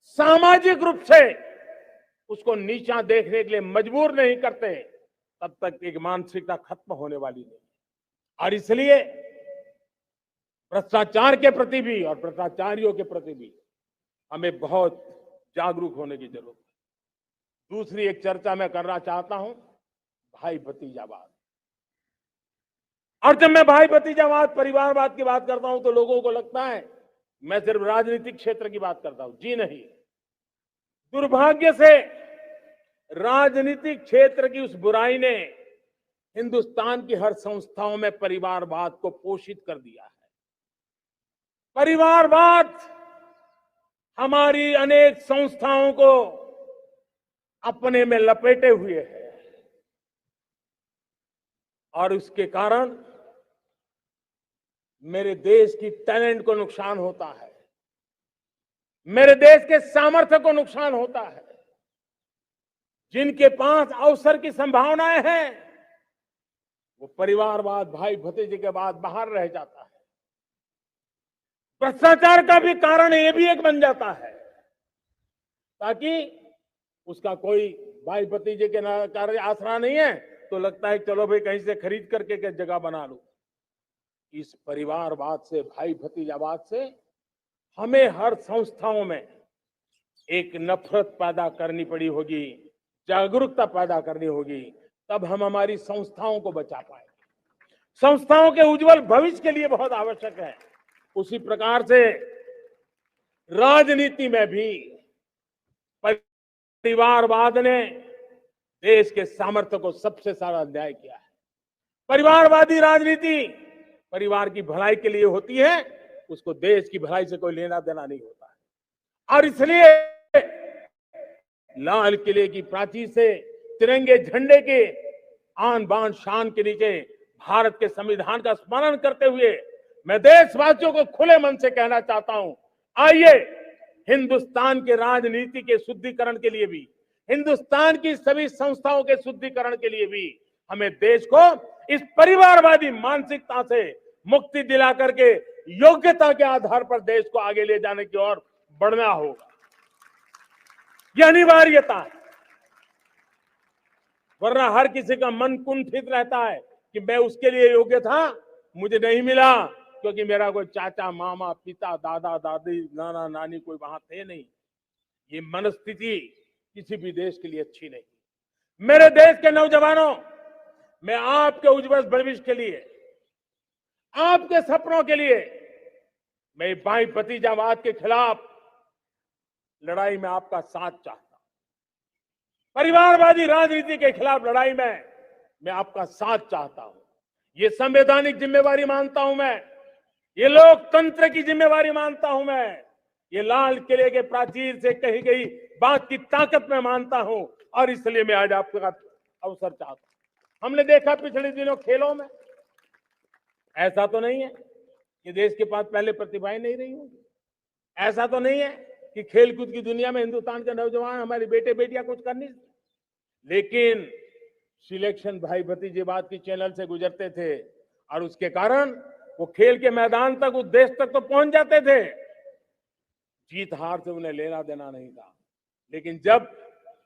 सामाजिक रूप से उसको नीचा देखने के लिए मजबूर नहीं करते, तब तक एक मानसिकता खत्म होने वाली नहीं। और इसलिए भ्रष्टाचार के प्रति भी और भ्रष्टाचारियों के प्रति भी हमें बहुत जागरूक होने की जरूरत है। दूसरी एक चर्चा मैं करना चाहता हूं, भाई भतीजावाद। और जब मैं भाई भतीजावाद, परिवारवाद की बात करता हूं तो लोगों को लगता है मैं सिर्फ राजनीतिक क्षेत्र की बात करता हूं। जी नहीं, दुर्भाग्य से राजनीतिक क्षेत्र की उस बुराई ने हिंदुस्तान की हर संस्थाओं में परिवारवाद को पोषित कर दिया है। परिवारवाद हमारी अनेक संस्थाओं को अपने में लपेटे हुए है और उसके कारण मेरे देश की टैलेंट को नुकसान होता है, मेरे देश के सामर्थ्य को नुकसान होता है। जिनके पास अवसर की संभावनाएं हैं, वो परिवारवाद, भाई भतीजे के बाद बाहर रह जाता है। भ्रष्टाचार का भी कारण ये भी एक बन जाता है, ताकि उसका कोई भाई भतीजे के कार्य आसरा नहीं है तो लगता है चलो भाई कहीं से खरीद करके के जगह बना लूं। इस परिवारवाद से, भाई भतीजावाद से हमें हर संस्थाओं में एक नफरत पैदा करनी पड़ी होगी, जागरूकता पैदा करनी होगी, तब हम हमारी संस्थाओं को बचा पाएंगे। संस्थाओं के उज्जवल भविष्य के लिए बहुत आवश्यक है उसी प्रकार से राजनीति में भी परिवारवाद ने देश के सामर्थ्य को सबसे सारा अन्याय किया है। परिवारवादी राजनीति परिवार की भलाई के लिए होती है, उसको देश की भलाई से कोई लेना देना नहीं होता है। और इसलिए लाल किले की प्राचीर से तिरंगे झंडे के आन बान शान के नीचे भारत के संविधान का स्मरण करते हुए मैं देशवासियों को खुले मन से कहना चाहता हूं, आइए हिंदुस्तान के राजनीति के शुद्धिकरण के लिए भी, हिंदुस्तान की सभी संस्थाओं के शुद्धिकरण के लिए भी हमें देश को इस परिवारवादी मानसिकता से मुक्ति दिला करके योग्यता के आधार पर देश को आगे ले जाने की ओर बढ़ना होगा। यह अनिवार्यता है, वरना हर किसी का मन कुंठित रहता है कि मैं उसके लिए योग्य था, मुझे नहीं मिला क्योंकि मेरा कोई चाचा मामा पिता दादा दादी नाना नानी कोई वहां थे नहीं। ये मनस्थिति किसी भी देश के लिए अच्छी नहीं। मेरे देश के नौजवानों, मैं आपके उज्जवल भविष्य के लिए, आपके सपनों के लिए, मैं भाई भतीजावाद के खिलाफ लड़ाई में आपका साथ चाहता हूं। परिवारवादी राजनीति के खिलाफ लड़ाई में मैं आपका साथ चाहता हूं। ये संवैधानिक जिम्मेवारी मानता हूं मैं, ये लोकतंत्र की जिम्मेवारी मानता हूं मैं, ये लाल किले के प्राचीर से कही गई बात की ताकत में मानता हूं, और इसलिए मैं आज आपका अवसर चाहता हूं। हमने देखा पिछले दिनों खेलों में, ऐसा तो नहीं है कि देश के पास पहले प्रतिभाएं नहीं रही होंगी, ऐसा तो नहीं है कि खेलकूद की दुनिया में हिंदुस्तान के नौजवान हमारे बेटे बेटियां कुछ कर नहीं, लेकिन सिलेक्शन भाई भतीजेवाद की चैनल से गुजरते थे और उसके कारण वो खेल के मैदान तक, उस देश तक तो पहुंच जाते थे। जीत हार से उन्हें लेना देना नहीं था, लेकिन जब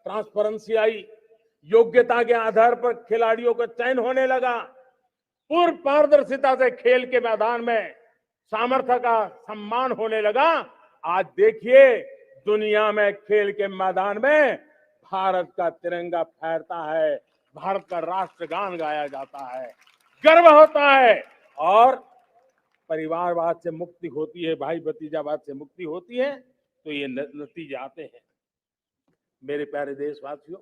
ट्रांसपेरेंसी आई, योग्यता के आधार पर खिलाड़ियों का चयन होने लगा, पूर्ण पारदर्शिता से खेल के मैदान में सामर्थ्य का सम्मान होने लगा, आज देखिए दुनिया में खेल के मैदान में भारत का तिरंगा फहरता है, भारत का राष्ट्रगान गाया जाता है, गर्व होता है, और परिवारवाद से मुक्ति होती है, भाई भतीजावाद से मुक्ति होती है, तो ये नतीजे आते हैं। मेरे प्यारे देशवासियों,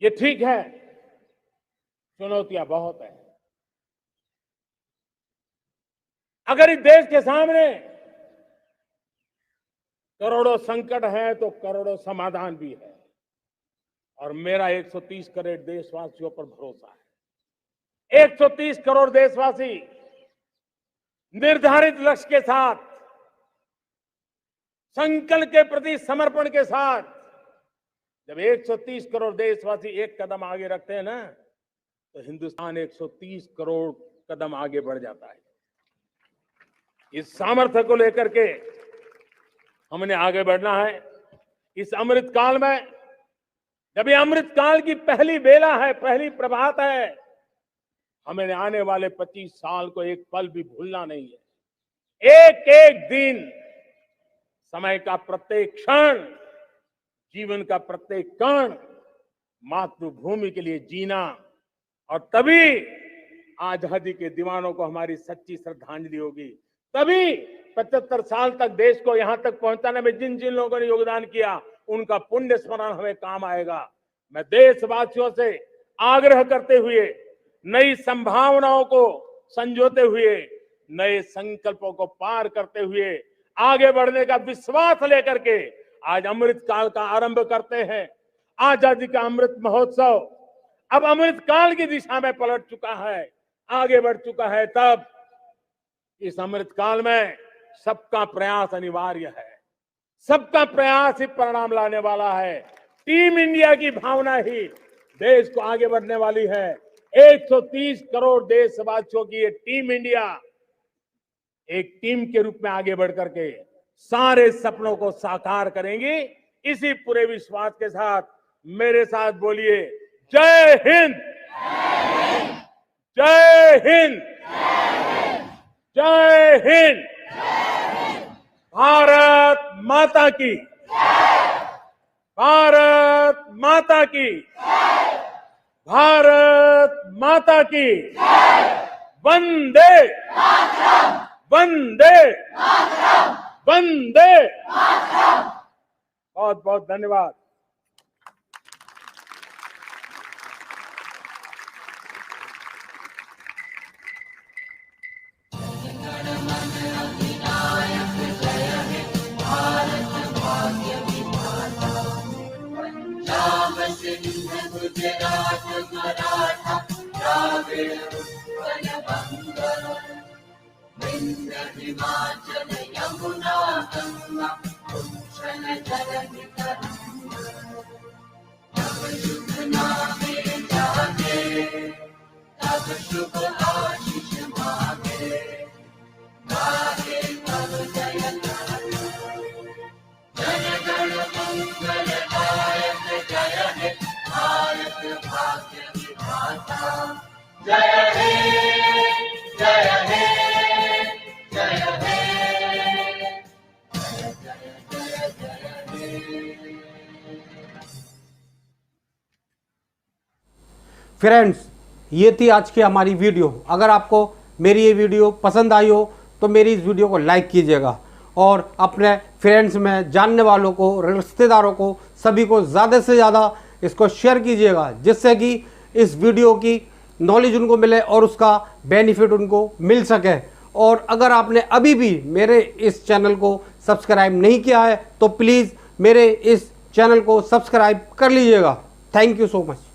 ये ठीक है, चुनौतियां बहुत है। अगर इस देश के सामने करोड़ों संकट है तो करोड़ों समाधान भी है, और मेरा 130 करोड़ देशवासियों पर भरोसा है। 130 करोड़ देशवासी निर्धारित लक्ष्य के साथ, संकल्प के प्रति समर्पण के साथ, जब 130 करोड़ देशवासी एक कदम आगे रखते हैं ना, तो हिंदुस्तान 130 करोड़ कदम आगे बढ़ जाता है। इस सामर्थ्य को लेकर के हमने आगे बढ़ना है। इस अमृत काल में, जब ये अमृत काल की पहली बेला है, पहली प्रभात है, हमें आने वाले 25 साल को एक पल भी भूलना नहीं है। एक एक दिन, समय का प्रत्येक क्षण, जीवन का प्रत्येक कण मातृभूमि के लिए जीना, और तभी आजादी के दीवानों को हमारी सच्ची श्रद्धांजलि होगी। तभी 75 साल तक देश को यहां तक पहुंचाने में जिन जिन लोगों ने योगदान किया, उनका पुण्य स्मरण हमें काम आएगा। मैं देशवासियों से आग्रह करते हुए, नई संभावनाओं को संजोते हुए, नए संकल्पों को पार करते हुए, आगे बढ़ने का विश्वास लेकर के आज अमृत काल का आरंभ करते हैं। आजादी का अमृत महोत्सव अब अमृत काल की दिशा में पलट चुका है, आगे बढ़ चुका है। तब इस अमृत काल में सबका प्रयास अनिवार्य है, सबका प्रयास ही परिणाम लाने वाला है। टीम इंडिया की भावना ही देश को आगे बढ़ने वाली है। 130 करोड़ देशवासियों की ये टीम इंडिया एक टीम के रूप में आगे बढ़ करके सारे सपनों को साकार करेंगी। इसी पूरे विश्वास के साथ मेरे साथ बोलिए, जय हिंद, जय हिंद, जय हिंद। भारत माता की, भारत माता की, भारत माता की, वंदे वंदे वंदे। बहुत बहुत धन्यवाद। फ्रेंड्स, ये थी आज की हमारी वीडियो। अगर आपको मेरी ये वीडियो पसंद आई हो तो मेरी इस वीडियो को लाइक कीजिएगा और अपने फ्रेंड्स में, जानने वालों को, रिश्तेदारों को, सभी को ज़्यादा से ज़्यादा इसको शेयर कीजिएगा, जिससे कि इस वीडियो की नॉलेज उनको मिले और उसका बेनिफिट उनको मिल सके। और अगर आपने अभी भी मेरे इस चैनल को सब्सक्राइब नहीं किया है तो प्लीज़ मेरे इस चैनल को सब्सक्राइब कर लीजिएगा। Thank you so much.